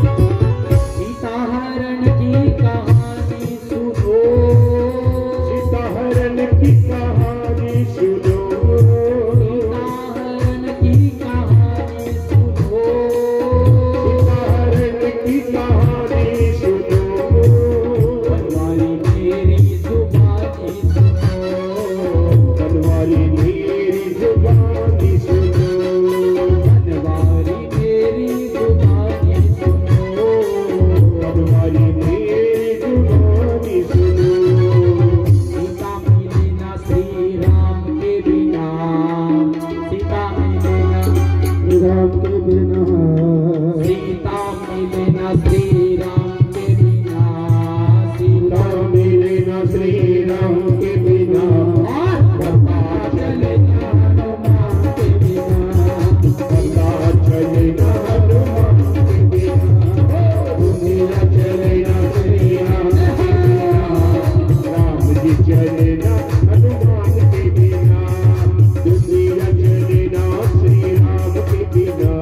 सीता हरण की कहानी सुनो, सीता हरण की कहानी सुनो, सीता हरण की कहानी सुनो, सीता हरण की कहानी सुनो, बनवारी मेरी जुबानी सुनो, बनवारी मेरी जुबानी सुनो, बनवारी मेरी जुबानी सुनो, बनवारी मेरी जुबानी सुनो। सीता मिले ना श्री राम के बिना, सीता मिले ना, राम के बिना, सीता मिले ना श्री राम के बिना, सीता राम मिले न श्री राम के बिना, लंका चले ना हनुमान के बिना, लंका चले न हनुमान के बिना, दुनिया चले न श्री राम के बिना, राम जी चले न हनुमान के बिना, दुनिया चले न श्री राम के बिना,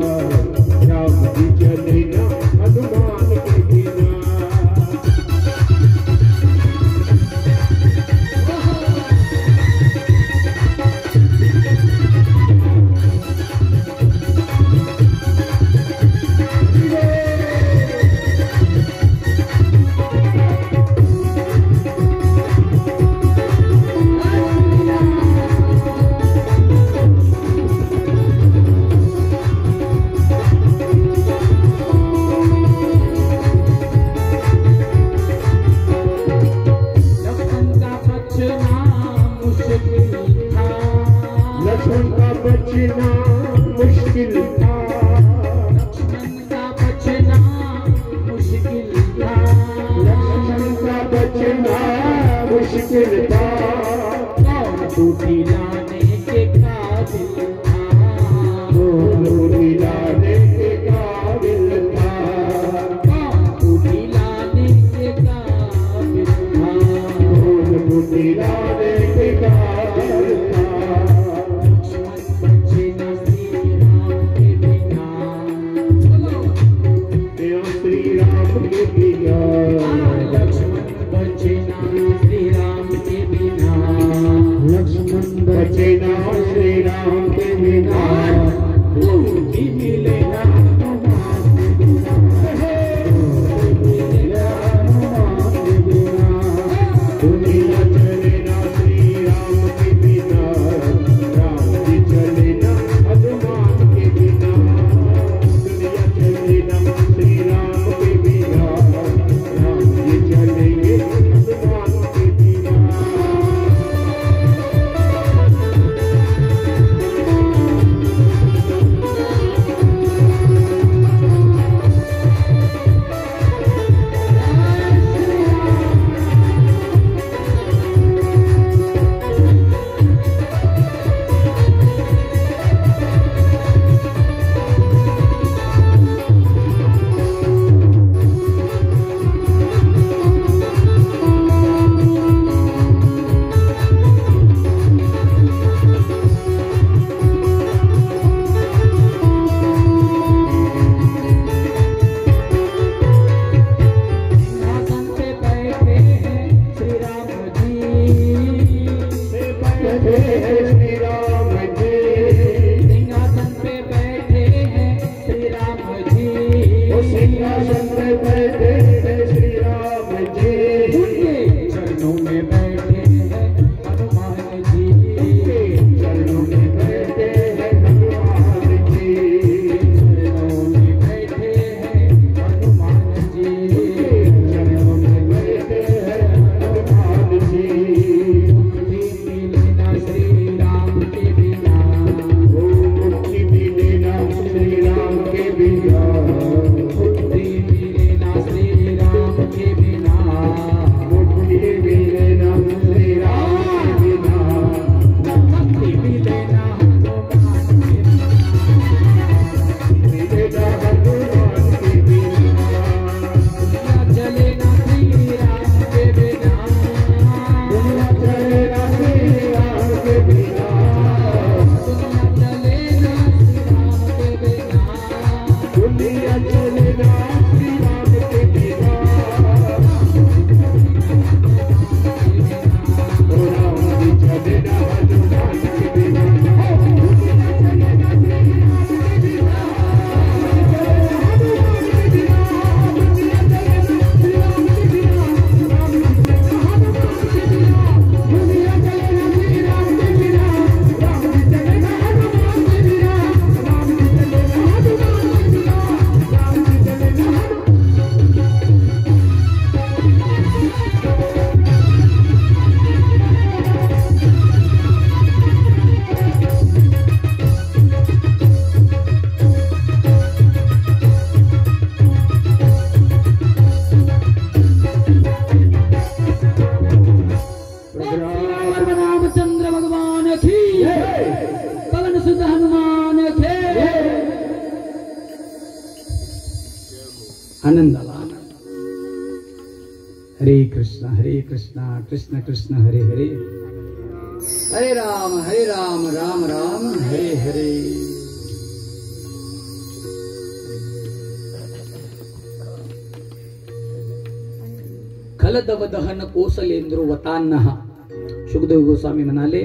राम जी चले न हनुमान के बिना। लखन का बचना मुश्किल था, लक्ष्मण का बचना मुश्किल था, लक्ष्मण का बचना मुश्किल था, लक्ष्मण का बचना मुश्किल था, कौन टूटी लाने के काबिल था, दोनों दिलाने के काबिल था, कौन टूटी लाने के काबिल था, दोनों दिलाने के काबिल था। लक्ष्मण बचे न श्री राम आनंदाला आनंद. हरे कृष्ण कृष्ण कृष्ण हरे हरे, हरे राम राम राम हरे हरे. खलदव दहन कोसलेंद्रो वतान्नहा. शुकदेव गोस्वामी म्हणाले,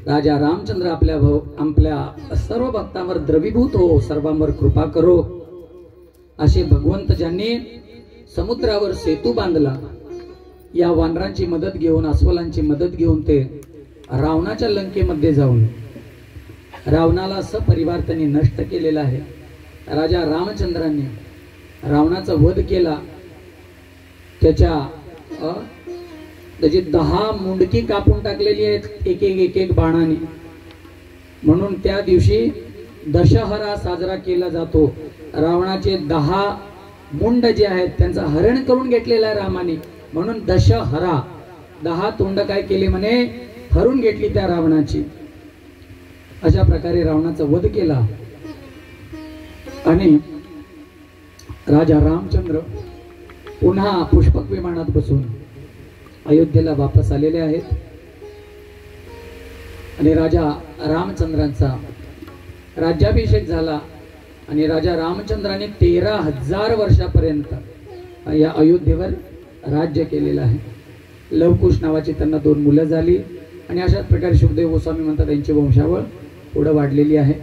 राजा रामचंद्र आपल्या सर्व भक्तांवर द्रवीभूत हो, सर्वांवर कृपा करो. असे भगवंत ज्यांनी समुद्रावर सेतू बांधला, या वानरांची मदत घेऊन, अस्वलांची मदत घेऊन ते रावणाच्या लंकेमध्ये जाऊन रावणाला सपरिवार त्यांनी नष्ट केलेला आहे. राजा रामचंद्रांनी रावणाचा वध केला. त्याची 10 मुंडकी कापून टाकलेली आहेत एक एक बाणाने. म्हणून त्या दिवशी दशहरा साजरा केला जातो. रावणाचे 10 मुंड जे आहेत त्यांचं हरण करून घेतलेलं आहे रामाने, म्हणून दशहरा. 10 तोंड काय केले म्हणे, हरून घेतली त्या रावणाची. अशा प्रकारे रावणाचा वध केला. आणि राजा रामचंद्र पुन्हा पुष्पक विमानात बसून अयोध्येला वापस आलेले आहेत. आणि राजा रामचंद्रांचा राज्याभिषेक झाला. आणि राजा रामचंद्राने 13,000 वर्षापर्यंत या अयोध्येवर राज्य केलेलं आहे. लवकुश नावाची त्यांना 2 मुलं झाली. आणि अशाच प्रकारे शुकदेव गोस्वामी म्हणतात त्यांची वंशावळ पुढे वाढलेली आहे.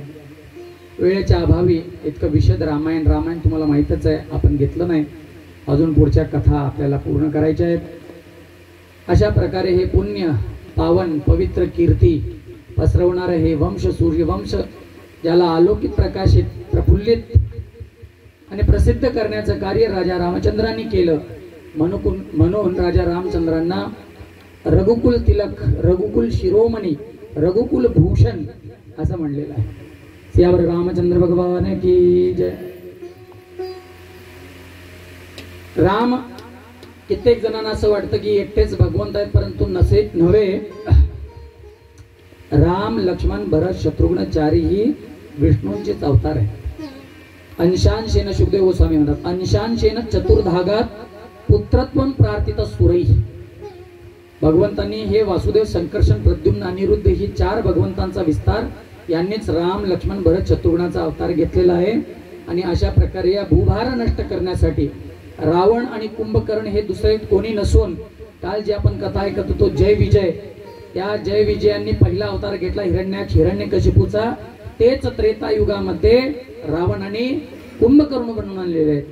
वेळेच्या अभावी इतकं विशद रामायण तुम्हाला माहीतच आहे, आपण घेतलं नाही. अजून पुढच्या कथा आपल्याला पूर्ण करायच्या आहेत. अशा प्रकारे हे पुण्य पावन पवित्र कीर्ती पसरवणारे हे वंश, सूर्यवंश, ज्याला अलौकिक प्रकाशित प्रफुल्लित आणि प्रसिद्ध करण्याचं कार्य राजा रामचंद्रांनी केलं. म्हणून राजा रामचंद्रांना रघुकुल तिलक, रघुकुल शिरोमणी, रघुकुल भूषण असं म्हणलेलं आहे. यावर रामचंद्र भगवान की जय. राम, कित्येक जणांना असं वाटतं की एकटेच भगवंत आहेत, परंतु नसे नव्हे. राम, लक्ष्मण, भरत, शत्रुघ्न चारीही विष्णूंचेच अवतार आहे. अंशांशेन, शुकदेव गोस्वामी म्हणतात, अंशांशेन चतुर्धागात पुत्रत्वं प्रार्थित सुरै. भगवंतांनी हे वासुदेव, संकर्षण, प्रद्युम्न, अनिरुद्ध ही 4 भगवंतांचा विस्तार यांनीच राम, लक्ष्मण, भरत, शत्रुघ्नाचा अवतार घेतलेला आहे. आणि अशा प्रकारे या भूभार नष्ट करण्यासाठी रावण आणि कुंभकर्ण हे दुसरे कोणी नसून, काल जी आपण कथा ऐकत होतो जय विजय, त्या जय विजयांनी पहिला अवतार घेतला हिरण्यकशिपूचा. तेच त्रेता युगामध्ये रावण आणि कुंभकर्ण बनवून आणलेले आहेत.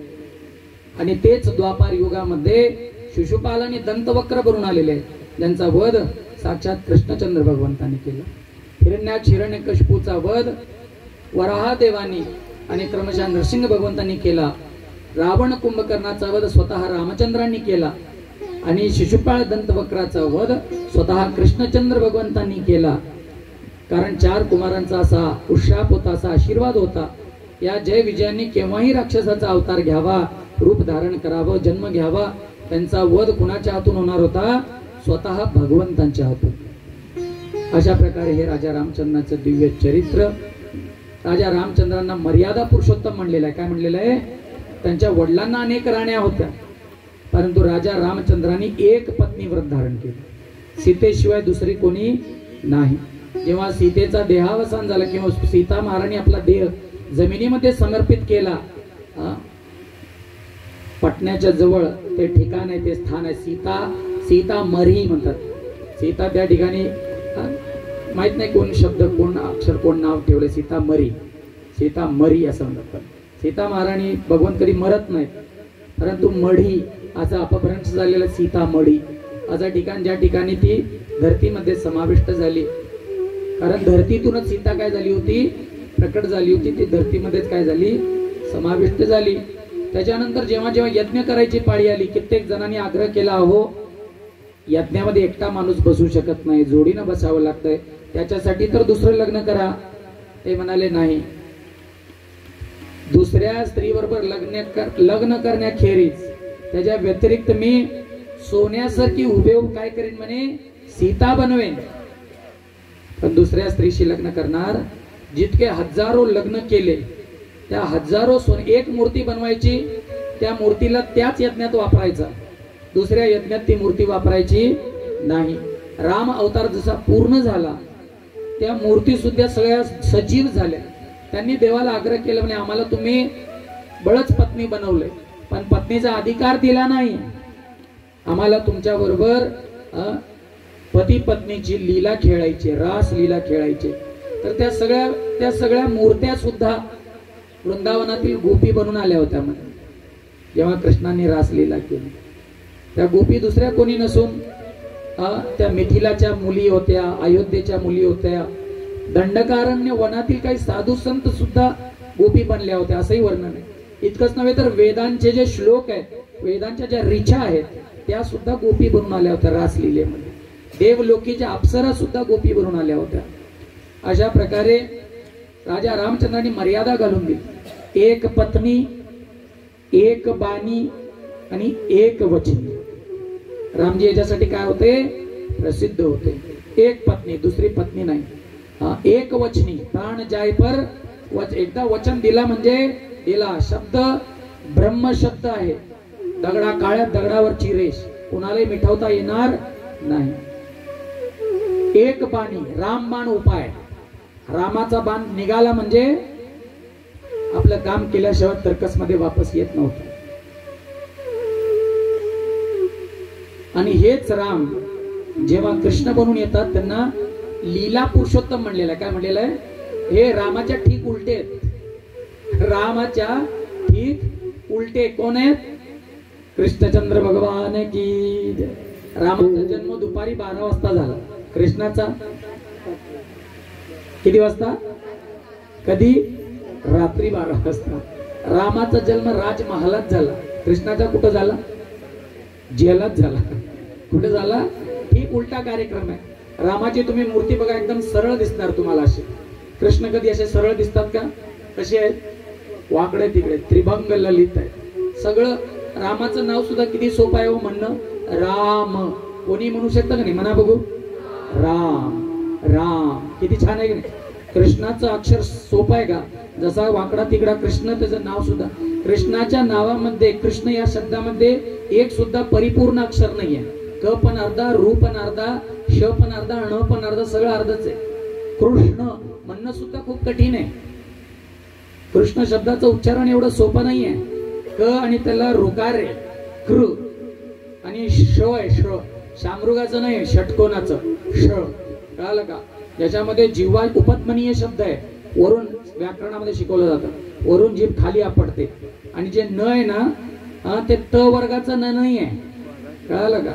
आणि तेच द्वापार युगामध्ये शिशुपाल आणि दंतवक्र बनून आलेले आहेत, ज्यांचा वध साक्षात कृष्णचंद्र भगवंतांनी केला. हिरण्यकशिपूचा वध वराहदेवानी आणि क्रमशः नरसिंह भगवंतांनी केला. रावण कुंभकर्णाचा वध स्वतः रामचंद्रांनी केला. आणि शिशुपाळ दंतवक्राचा वध स्वतः कृष्णचंद्र भगवंतांनी केला. कारण 4 कुमारांचा असा उशाप होता, असा आशीर्वाद होता. या जय विजयांनी केव्हाही राक्षसाचा अवतार घ्यावा, रूप धारण करावं, जन्म घ्यावा. त्यांचा वध कुणाच्या हातून होणार होता? स्वतः भगवंतांच्या हातून. अशा प्रकारे हे राजा रामचंद्राचं दिव्य चरित्र. राजा रामचंद्रांना मर्यादा पुरुषोत्तम म्हणलेलं आहे. काय म्हणलेलं आहे? त्यांच्या वडिलांना अनेक राण्या होत्या, परंतु राजा रामचंद्रांनी 1 पत्नी व्रत धारण केलं. सीतेशिवाय दुसरी कोणी नाही. जेव्हा सीतेचा देहावसान झाला किंवा सीता महाराणी आपला देह जमिनीमध्ये समर्पित केला, पटण्याच्या जवळ ते ठिकाण आहे, ते स्थान आहे, सीता मरी म्हणतात. सीता त्या ठिकाणी माहित नाही कोण शब्द, कोण अक्षर, कोण नाव ठेवले, सीता मरी असं म्हणतात. सीता महाराणी भगवंत कधी मरत नाहीत, परंतु मढी असा अपभ्रंश झालेला सीता मढी असं ठिकाण, ज्या ठिकाणी ती धरतीमध्ये समाविष्ट झाली. कारण धरतीतूनच सीता काय झाली होती? प्रकट झाली होती. ती धरतीमध्येच काय झाली? समाविष्ट झाली. त्याच्यानंतर जेव्हा जेव्हा यज्ञ करायची पाळी आली, कित्येक जणांनी आग्रह केला, हो यज्ञामध्ये एकटा माणूस बसू शकत नाही, जोडीनं बसावं लागतंय, त्याच्यासाठी तर दुसरं लग्न करा. ते म्हणाले नाही, दुसऱ्या स्त्रीबरोबर लग्न करण्याखेरीज त्याच्या व्यतिरिक्त मी सोन्यासारखी उभे काय करेन म्हणे? सीता बनवेन. पण दुसऱ्या स्त्रीशी लग्न करणार. जितके हजारो लग्न केले, त्या हजारो एक मूर्ती बनवायची त्या मूर्तीला त्याच यज्ञात वापरायचा, दुसऱ्या यज्ञात ती मूर्ती वापरायची नाही. राम अवतार जसा पूर्ण झाला, त्या मूर्ती सुद्धा सगळ्या सजीव झाल्या. त्यांनी देवाला आग्रह केला, म्हणजे आम्हाला तुम्ही बळच पत्नी बनवले, पण पत्नीचा अधिकार दिला नाही. आम्हाला तुमच्या बरोबर पती पत्नीची लीला खेळायची, रास लीला खेळायची. तर त्या सगळ्या मूर्त्या सुद्धा वृंदावनातील गोपी बनून आल्या होत्या. जेव्हा कृष्णाने रासलीला केली, त्या गोपी दुसऱ्या कोणी नसून त्या मिथिलाच्या मुली होत्या, अयोध्येच्या मुली होत्या. दंडकारण्य वनातील काही साधू संत सुद्धा गोपी बनल्या होत्या, असंही वर्णन आहे. इतकंच नव्हे तर वेदांचे जे श्लोक आहेत, वेदांच्या ज्या ऋचा आहेत, त्या सुद्धा गोपी बनून आल्या होत्या रासलीलेमध्ये. देवलोकीच्या अप्सरा सुद्धा गोपी बनून आल्या होत्या. अशा प्रकारे राजा रामचंद्रांनी मर्यादा घालून दिली. एक पत्नी, एक बाणी आणि एक वचनी. रामजी याच्यासाठी काय होते, प्रसिद्ध होते. एक पत्नी, दुसरी पत्नी नाही. एक वचनी, प्राण जाय पर एकदा वचन दिला म्हणजे दिला. शब्द ब्रह्म शब्द आहे. दगडा काळ्या दगडावरची रेष कुणालाही मिटवता येणार नाही. एक बाणी, रामबाण उपाय. रामाचा बाण निघाला म्हणजे आपलं काम केल्याशिवाय तर्कस मध्ये वापस येत नव्हतं. आणि हेच राम जेव्हा कृष्ण बनून येतात त्यांना लीला पुरुषोत्तम म्हणलेलं आहे. काय म्हणलेलं आहे, हे रामाच्या ठीक उलटे आहेत. रामाच्या ठीक उलटे कोण आहेत, कृष्णचंद्र भगवान की जय. रामाचा जन्म दुपारी 12 वाजता झाला. कृष्णाचा किती वाजता, कधी, रात्री 12 वाजता. रामाचा जन्म राजमहालात झाला. कृष्णाचा कुठं झाला, जेलात झाला. कुठे झाला, ठीक उलटा कार्यक्रम आहे. रामाची तुम्ही मूर्ती बघा, एकदम सरळ दिसणार तुम्हाला असे. कृष्ण कधी असे सरळ दिसतात का, कसे आहेत, वाकडे तिकडे, त्रिभंग ललित आहे सगळं. रामाचं नाव सुद्धा किती सोपं आहे हो म्हणणं, राम. कोणी म्हणू शकतं का नाही, म्हणा बघू, राम. राम किती छान आहे की नाही. कृष्णाचं अक्षर सोपं आहे का, जसा वाकडा तिकडा कृष्ण, त्याचं नाव सुद्धा. कृष्णाच्या नावामध्ये, कृष्ण या शब्दामध्ये एक सुद्धा परिपूर्ण अक्षर नाहीये. क पण अर्धा, रू पण अर्धा, श पण अर्धा, ण पण अर्धा, सगळं अर्धच आहे. कृष्ण म्हणणं सुद्धा खूप कठीण आहे. कृष्ण शब्दाचं उच्चारण एवढं सोपं नाहीये. क आणि त्याला ऋकार आहे, कृ, आणि श आहे, श. शामृगाचं नाही, षटकोनाचं श. कळालं का, ज्याच्यामध्ये जिव्हा उपत्मनीय शब्द आहे. वरून व्याकरणामध्ये शिकवलं जातं, वरून जीभ खाली आपटते. आणि जे न आहे ना, ते त वर्गाचं न नाही आहे. कळालं का,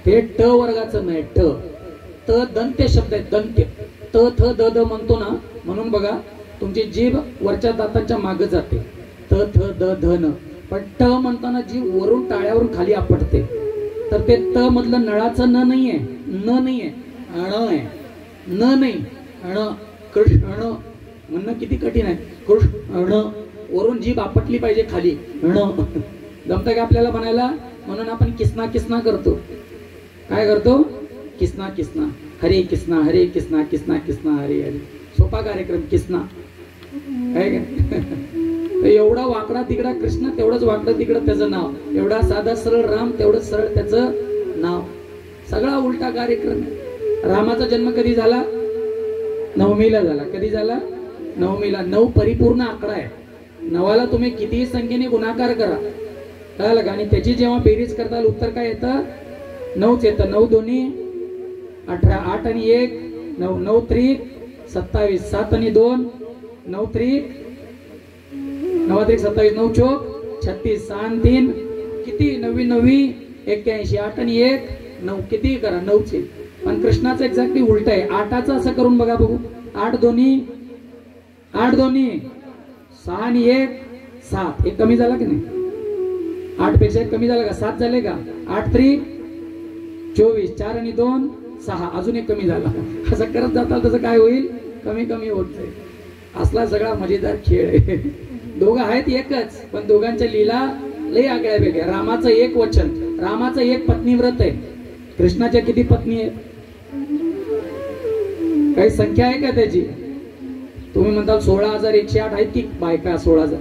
ते ट वर्गाचं नाही. त दंत्य शब्द आहे, दंत्य. त थ द द म्हणतो ना, म्हणून बघा तुमची जीभ वरच्या दातांच्या मागे जाते, त थ द ध न. पण ट म्हणताना जीभ वरून टाळ्यावरून खाली आपटते. तर ते त मधलं नळाचं न नाहीये, न नाहीये, अण आहे. न नाही, अण. कृष्ण म्हणणं किती कठीण आहे. कृष्ण वरून जीभ आपटली पाहिजे खाली, ण. जमतं का आपल्याला म्हणायला, म्हणून आपण किसना किसना करतो. काय करतो, किसना किसना, हरे किसना हरे किसना, किसना किसना हरे हरे. सोपा कार्यक्रम किसना, काय काय. एवढा वाकडा तिकडा कृष्ण, तेवढंच वाकडं तिकडं त्याचं नाव. एवढा साधा सरळ राम, तेवढंच सरळ त्याचं नाव. सगळा उलटा कार्यक्रम. रामाचा जन्म कधी झाला, नवमीला झाला. कधी झाला, नवमीला. 9 परिपूर्ण आकडा आहे. 9ला तुम्ही कितीही संख्येने गुणाकार करा, कळालं का, आणि त्याची जेव्हा बेरीज करताल उत्तर काय येतं, 9च येतं. 9 दोन्ही 18, 8 आणि 1 9, 9 त्रिक 27, 7 आणि 2 9 त्रिक 9 त्रिक 27, 9 चोक 36, 6 आणि 3 किती, 9 9 81, 8 आणि 1 9, किती करा, 9चे. पण कृष्णाचं एक्झॅक्टली उलट आहे. 8चं असं करून बघा बघू, 8 दोन्ही 6 आणि 1 7. एक कमी झाला की नाही, 8 पेक्षा एक कमी झाला का, 7 झाले का. 8 त्रिक 24, 4 आणि 2 6, अजून एक कमी झाला. असं करत जाताल तसं काय होईल, कमी कमी होत जाईल. असला सगळा मजेदार खेळ आहे. दोघं आहेत एकच, पण दोघांच्या लीला लय आगळ्या वेगळ्या. रामाचं एक वचन, रामाचं एक पत्नीव्रत आहे. कृष्णाच्या किती पत्नी आहेत, काही संख्या आहे का त्याची. तुम्ही म्हणताल 16,108 आहेत की बायका, 16,000.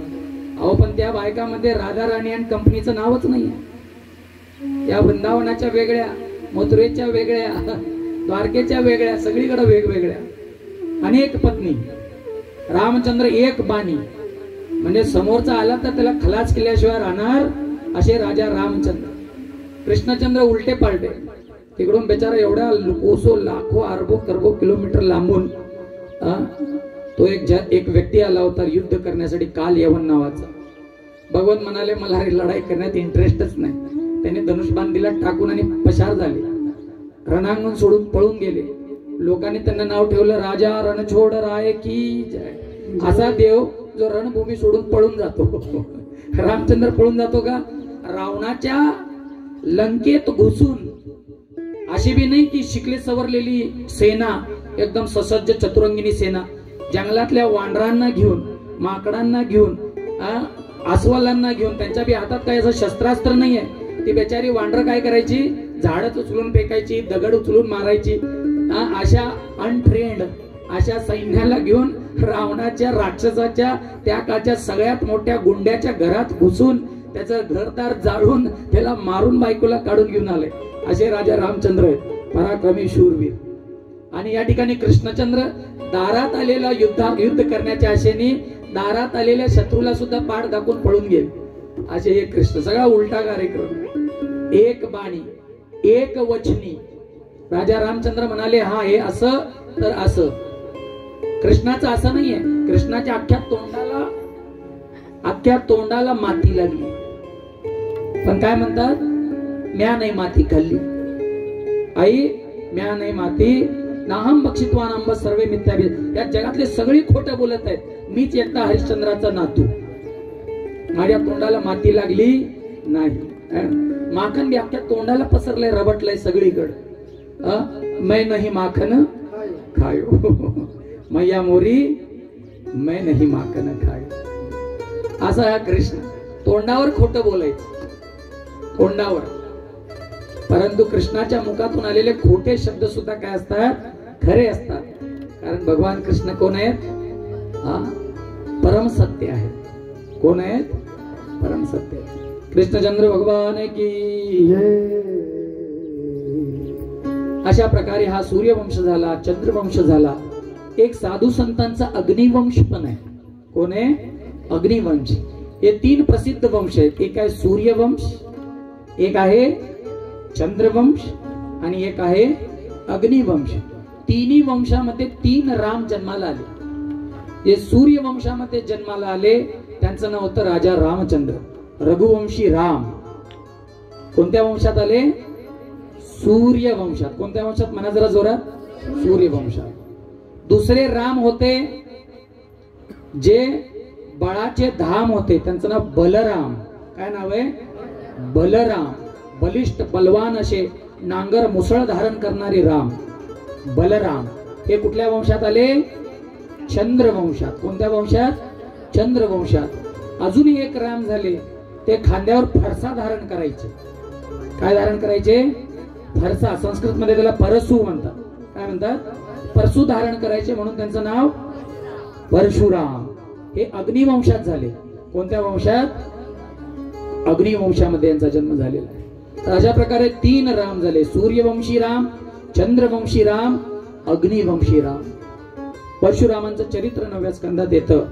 अहो पण त्या बायकामध्ये राधा राणी आणि कंपनीचं नावच नाहीये. त्या वृंदावनाच्या वेगळ्या, मथुरेच्या वेगळ्या, द्वारकेच्या वेगळ्या, सगळीकडे वेगवेगळ्या. अनेक पत्नी. रामचंद्र एक बाणी, म्हणजे समोरचा आला तर त्याला खलास केल्याशिवाय राहणार असे राजा रामचंद्र. कृष्णचंद्र उलटे पालटे. तिकडून बेचारा एवढ्या कोसो लाखो अरबो करबो किलोमीटर लांबून तो एक व्यक्ती आला होता युद्ध करण्यासाठी, काल यवन नावाचा. भगवान म्हणाले मला लढाई करण्यात इंटरेस्टच नाही. त्याने धनुष्यबाण दिला टाकून आणि पसार झाले. रणांगण सोडून पळून गेले. लोकांनी त्यांना नाव ठेवलं राजा रणछोड राय की जय. असा देव जो रणभूमी सोडून पळून जातो. रामचंद्र पळून जातो का? रावणाच्या लंकेत घुसून. अशी बी नाही की शिकले सवरलेली सेना, एकदम ससज्ज चतुरंगिनी सेना, जंगलातल्या वानरांना घेऊन, माकडांना घेऊन, अस्वलांना घेऊन, त्यांच्या बी हातात काही असं शस्त्रास्त्र नाहीये. ती बेचारी वानर काय करायची? झाडच उचलून फेकायची, दगड उचलून मारायची. अशा अनट्रेंड अशा सैन्याला घेऊन रावणाच्या राक्षसाच्या त्या काळच्या सगळ्यात मोठ्या गुंड्याच्या घरात घुसून त्याचं घरदार जाळून त्याला मारून बायकोला काढून घेऊन आले. असे राजा रामचंद्र आहेत, पराक्रमी शूरवीर. आणि या ठिकाणी कृष्णचंद्र दारात आलेला युद्ध करण्याच्या आशेने दारात आलेल्या शत्रूला सुद्धा पाठ दाखवून पळून गेले. असे हे कृष्ण. सगळा उलटा कार्यक्रम. एक बाणी, एक वचनी. राजा रामचंद्र म्हणाले हा हे असं तर असं. कृष्णाचं असं नाहीये. कृष्णाच्या अख्ख्या तोंडाला माती लागली. पण काय म्हणतात? म्या नाही माती खाल्ली. आई म्या नाही माती नाहम बक्षित्वान अंब सर्वे मिथ्याभि. या जगातले सगळी खोटं बोलत आहेत. मीच एकटा हरिश्चंद्राचा नातू. माझ्या तोंडाला माती लागली नाही. माखन बी अख्ख्या तोंडाला पसरलंय, रबटलंय सगळीकडे. मैं नहीं माखन खायो, मैया मोरी मैं नहीं माखन खायो. असा हा कृष्ण. तोंडावर खोटं बोलायचं, तोंडावर. परंतु कृष्णाच्या मुखातून आलेले खोटे शब्द सुद्धा काय असतात? खरे असतात. कारण भगवान कृष्ण कोण आहेत? परम सत्य आहे. कोण आहेत? परम सत्य. कृष्णचंद्र भगवान की. अशा प्रकारे हा सूर्यवंश झाला, चंद्रवंश झाला. एक साधू संतांचा अग्निवंश पण आहे. कोण आहे? अग्निवंश. हे 3 प्रसिद्ध वंश आहेत. एक आहे सूर्यवंश, एक आहे चंद्रवंश आणि एक आहे अग्निवंश. तिन्ही वंशामध्ये 3 राम जन्माला आले. जे सूर्यवंशामध्ये जन्माला आले त्यांचं नाव होतं राजा रामचंद्र, रघुवंशी राम. कोणत्या वंशात आले? सूर्यवंशात. कोणत्या वंशात? म्हणा जरा जोरात. सूर्यवंशात. दुसरे राम होते जे बळाचे धाम होते, त्यांचं नाव बलराम. काय नाव आहे? बलराम. बलिष्ठ बलवान असे नांगर मुसळ धारण करणारे राम, बलराम. हे कुठल्या वंशात आले? चंद्रवंशात. कोणत्या वंशात? चंद्रवंशात. अजूनही एक राम झाले, ते खांद्यावर फरसा धारण करायचे. काय धारण करायचे? फरसा. संस्कृत मध्ये त्याला परशु म्हणतात. काय म्हणतात? परशु धारण करायचे, म्हणून त्यांचं नाव परशुराम. हे अग्निवंशात झाले. कोणत्या वंशात? अग्निवंशामध्ये यांचा जन्म झालेला आहे. तर अशा प्रकारे 3 राम झाले. सूर्यवंशी राम, चंद्रवंशी राम, अग्निवंशी राम. परशुरामांचं चरित्र 9व्या स्कंदात येतं.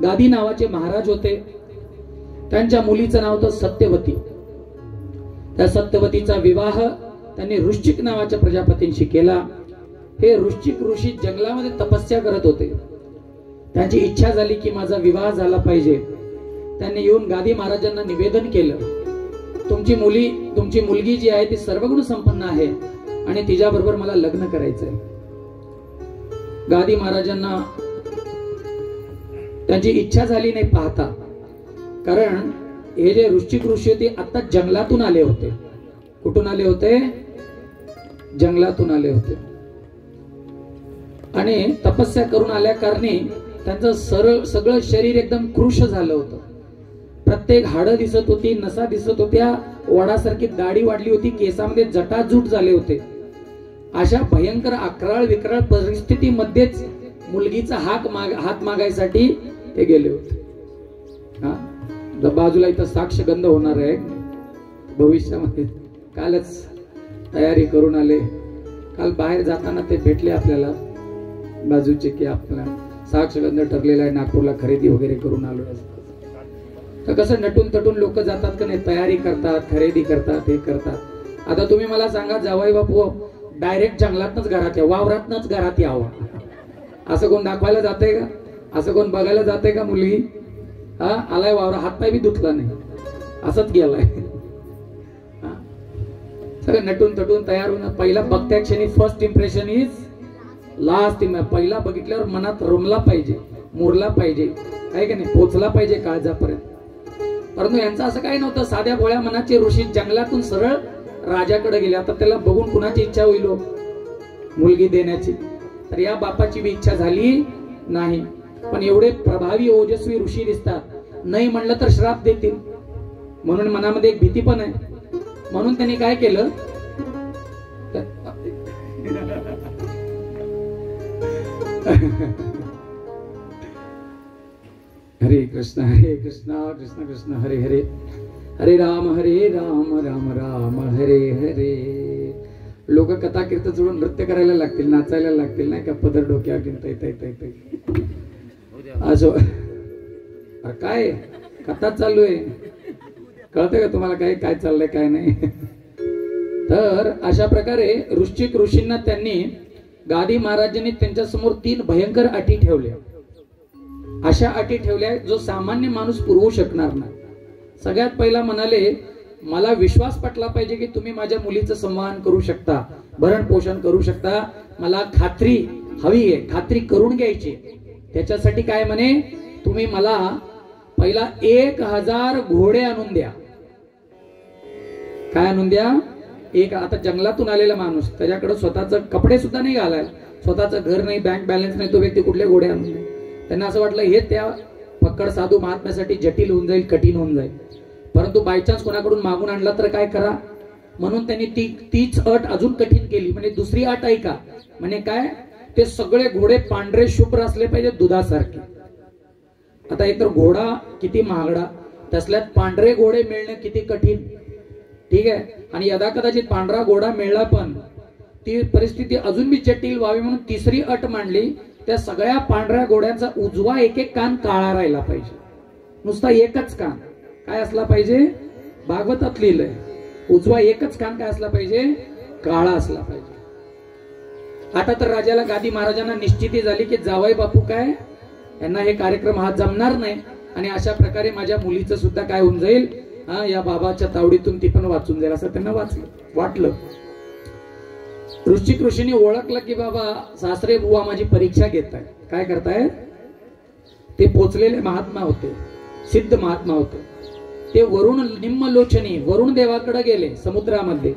गादी नावाचे महाराज होते. त्यांच्या मुलीचं नाव होतं सत्यवती. त्या सत्यवतीचा विवाह त्यांनी वृश्चिक नावाच्या प्रजापतींशी केला. हे वृश्चिक ऋषी जंगलामध्ये तपस्या करत होते. त्यांची इच्छा झाली की माझा विवाह झाला पाहिजे. त्यांनी येऊन गादी महाराजांना निवेदन केलं, तुमची मुलगी जी आहे ती सर्वगुण संपन्न आहे आणि तिच्याबरोबर मला लग्न करायचंय. गादी महाराजांना त्यांची इच्छा झाली नाही पाहता. कारण हे जे वृश्चिक ऋषी होते आता जंगलातून आले होते. कुठून आले होते? जंगलातून आले होते. आणि तपस्या करून आल्या कारणे त्यांचं सगळं शरीर एकदम कृश झालं होतं. प्रत्येक हाडं दिसत होती, नसा दिसत होत्या, वडासारखी दाढी वाढली होती, केसामध्ये जटाजूट झाले होते. अशा भयंकर अकराळ विकराळ परिस्थितीमध्येच मुलगीचा हात मागायसाठी ते गेले होते. बाजूला इथं साक्षगंध होणार आहे भविष्यामध्ये. कालच तयारी करून आले. काल बाहेर जाताना ते भेटले आपल्याला बाजूचे की आपला साक्षगंध ठरलेला आहे, नागपूरला खरेदी वगैरे करून आलो. तर कसं नटून तटून लोक जातात का नाही, तयारी करतात, खरेदी करतात, हे करतात. आता तुम्ही मला सांगा, जावई बापू डायरेक्ट जंगलातनच घरात या, वावरातनच घरात यावं असं कोण दाखवायला जाते का? असं कोण बघायला जाते का? मुलगी हा आलाय वावरा, हातपाय बी धुतला नाही, असंच गेलाय. सगळं नटून तटून तयार होणं. पहिला बघत्या क्षणी फर्स्ट इम्प्रेशन इज लास्ट. पहिला बघितल्यावर मनात रमला पाहिजे, मुरला पाहिजे, आहे का नाही, पोचला पाहिजे काळजापर्यंत. परंतु यांचं असं काही नव्हतं. साध्या भोळ्या मनाचे ऋषी जंगलातून सरळ राजाकडे गेले. आता त्याला बघून कुणाची इच्छा होईल मुलगी देण्याची? तर या बापाची बी इच्छा झाली नाही. पण एवढे प्रभावी ओजस्वी ऋषी दिसतात, नाही म्हणलं तर श्राप देतील म्हणून मनामध्ये एक भीती पण आहे. म्हणून त्यांनी काय केलं, हरे कृष्ण कृष्ण कृष्ण हरे हरे, हरे राम राम राम हरे हरे. लोक कथा कीर्तन सोडून नृत्य करायला लागतील, नाचायला लागतील, नाही का, पदर डोक्यावर घेऊन असो. अरे काय कथा चालू आहे, कळतंय का तुम्हाला काय काय चाललंय काय नाही? तर अशा प्रकारे वृश्चिक ऋषींना त्यांनी गादी महाराजांनी त्यांच्या समोर 3 भयंकर अटी ठेवल्या. अशा अटी ठेवल्या जो सामान्य माणूस पुरवू शकणार नाही. सगळ्यात पहिला म्हणाले, मला विश्वास पटला पाहिजे की तुम्ही माझ्या मुलीचं संवाहन करू शकता, भरण पोषण करू शकता. मला खात्री हवी आहे, खात्री करून घ्यायची. त्याच्यासाठी काय म्हणे, तुम्ही मला पहिला 1000 घोडे आणून द्या. काय आणून द्या? आता जंगलातून आलेला माणूस, त्याच्याकडे स्वतःच कपडे सुद्धा नाही घालायला, स्वतःचं घर नाही, बँक बॅलन्स नाही, तो व्यक्ती कुठले घोडे आणून दे? त्यांना असं वाटलं हे त्या फक्कड साधू महात्म्यासाठी जटिल होऊन जाईल, कठीण होऊन जाईल. परंतु बायचान्स कोणाकडून मागून आणला तर काय करा? म्हणून त्यांनी तीच अट अजून कठीण केली. म्हणजे दुसरी अट ऐका, म्हणजे काय, ते सगळे घोडे पांढरे शुभ्र असले पाहिजे, दुधासारखे. आता एकतर घोडा किती महागडा, तसल्यात पांढरे घोडे मिळणे किती कठीण. ठीक आहे. आणि यदा कदाचित पांढरा घोडा मिळला पण ती परिस्थिती अजून बी जटिल व्हावी म्हणून तिसरी अट मांडली, त्या सगळ्या पांढऱ्या घोड्यांचा उजवा एक कान काळा राहिला पाहिजे. नुसता एकच कान काय असला पाहिजे? भागवतात लिहिलंय, उजवा एकच कान काय असला पाहिजे? काळा असला पाहिजे. आता तर राजाला गादी महाराजांना निश्चिती झाली की जावई बापू काय यांना हे कार्यक्रम हा जमणार नाही, आणि अशा प्रकारे माझ्या मुलीचं सुद्धा काय होऊन जाईल, या बाबाच्या तावडीतून ती पण वाचून जाईल असं त्यांना वाटलं. वृश्चिक ऋषीने ओळखलं की बाबा सासरे बुवा माझी परीक्षा घेत आहे. काय करताय? ते पोचलेले महात्मा होते, सिद्ध महात्मा होते. ते वरुण निम्मलोचनी वरुण देवाकडे गेले समुद्रामध्ये,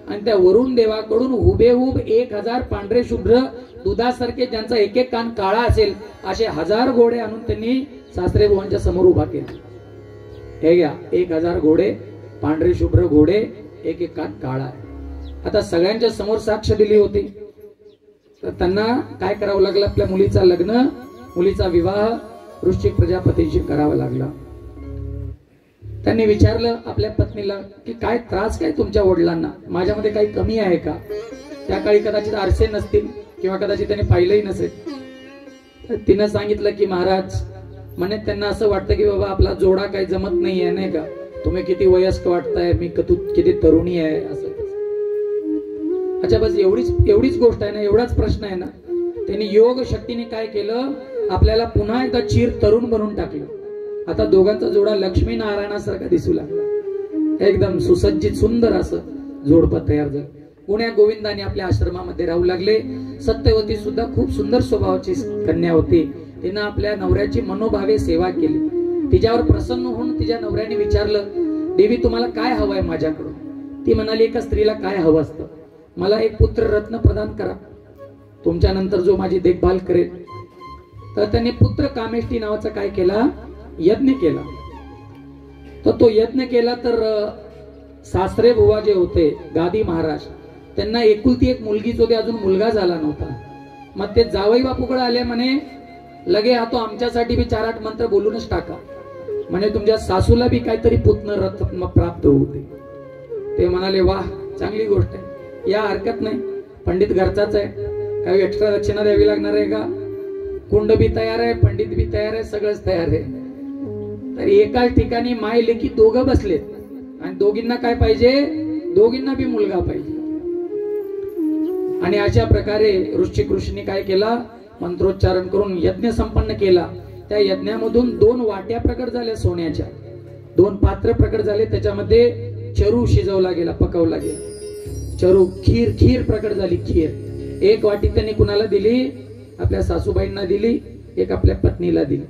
आणि त्या वरुण देवाकडून हुबेहूब 1000 पांढरे शुभ्र दुधासारखे ज्यांचा एक कान काळा असेल असे 1000 घोडे आणून त्यांनी सासरे बुवांच्या समोर उभा केले. हे घ्या 1000 घोडे, पांढरे शुभ्र घोडे, एक कान काळा आहे. आता सगळ्यांच्या समोर साक्ष दिली होती. तर त्यांना काय करावं लागलं? आपल्या मुलीचा लग्न, मुलीचा विवाह वृश्चिक प्रजापतींशी करावा लागला. त्यांनी विचारलं आपल्या पत्नीला की काय त्रास काय तुमच्या वडिलांना, माझ्यामध्ये काही कमी आहे का? त्या काळी कदाचित आरसे नसतील किंवा कदाचित त्यांनी पाहिलंही नसेल. तर तिनं सांगितलं की महाराज म्हणे त्यांना असं वाटतं की बाबा आपला जोडा काही जमत नाहीये, नाही का, तुम्ही किती वयस्क वाटताय, मी किती तरुणी आहे असं. अच्छा बस एवढीच गोष्ट आहे ना, एवढाच प्रश्न आहे ना. त्यांनी योग शक्तीने काय केलं, आपल्याला पुन्हा एकदा चीर तरुण बनवून टाकलं. आता दोघांचा जोडा लक्ष्मी नारायणासारखा दिसू लागला, एकदम सुसज्जित सुंदर असं जोडपं तयार झालं. पुण्या गोविंदाने आपल्या आश्रमामध्ये राहू लागले. सत्यवती सुद्धा खूप सुंदर स्वभावाची कन्या होती. तिनं आपल्या नवऱ्याची मनोभावे सेवा केली. तिच्यावर प्रसन्न होऊन तिच्या नवऱ्याने विचारलं, देवी तुम्हाला काय हवंय माझ्याकडून? ती म्हणाली, एका स्त्रीला काय हवं असतं, मला एक पुत्र रत्न प्रदान करा, तुमच्या नंतर जो माझी देखभाल करेल. तर त्यांनी पुत्र कामेष्टी नावाचा काय केला, यज्ञ केला. तर तो यज्ञ केला तर सासरे बुवा जे होते गादी महाराज, त्यांना एकुलती एक मुलगीच होती, अजून मुलगा झाला नव्हता. मग ते जावई बापूकडे आले, म्हणे लगे हा तो आमच्यासाठी बी 4-8 मंत्र बोलूनच टाका. म्हणजे तुमच्या सासूला बी काहीतरी पुतणं रत्न प्राप्त होते. ते म्हणाले वाह, चांगली गोष्ट आहे, या हरकत नाही, पंडित घरचाच आहे, काही एक्स्ट्रा दक्षिणा द्यावी लागणार आहे का? कुंड बी तयार आहे, पंडित बी तयार आहे, सगळंच तयार आहे. तर एकाच ठिकाणी माय लेकी दोघं बसलेत आणि दोघींना काय पाहिजे? दोघींना बी मुलगा पाहिजे. आणि अशा प्रकारे वृश्चिक ऋषीने काय केला? मंत्रोच्चारण करून यज्ञ संपन्न केला. त्या यज्ञामधून 2 वाट्या प्रकट झाल्या सोन्याच्या, 2 पात्र प्रकट झाले. त्याच्यामध्ये चरू शिजवला गेला, पकवला गेला. चरू खीर प्रकट झाली. खीर 1 वाटी त्यांनी कुणाला दिली? आपल्या सासूबाईंना दिली, 1 आपल्या पत्नीला दिली.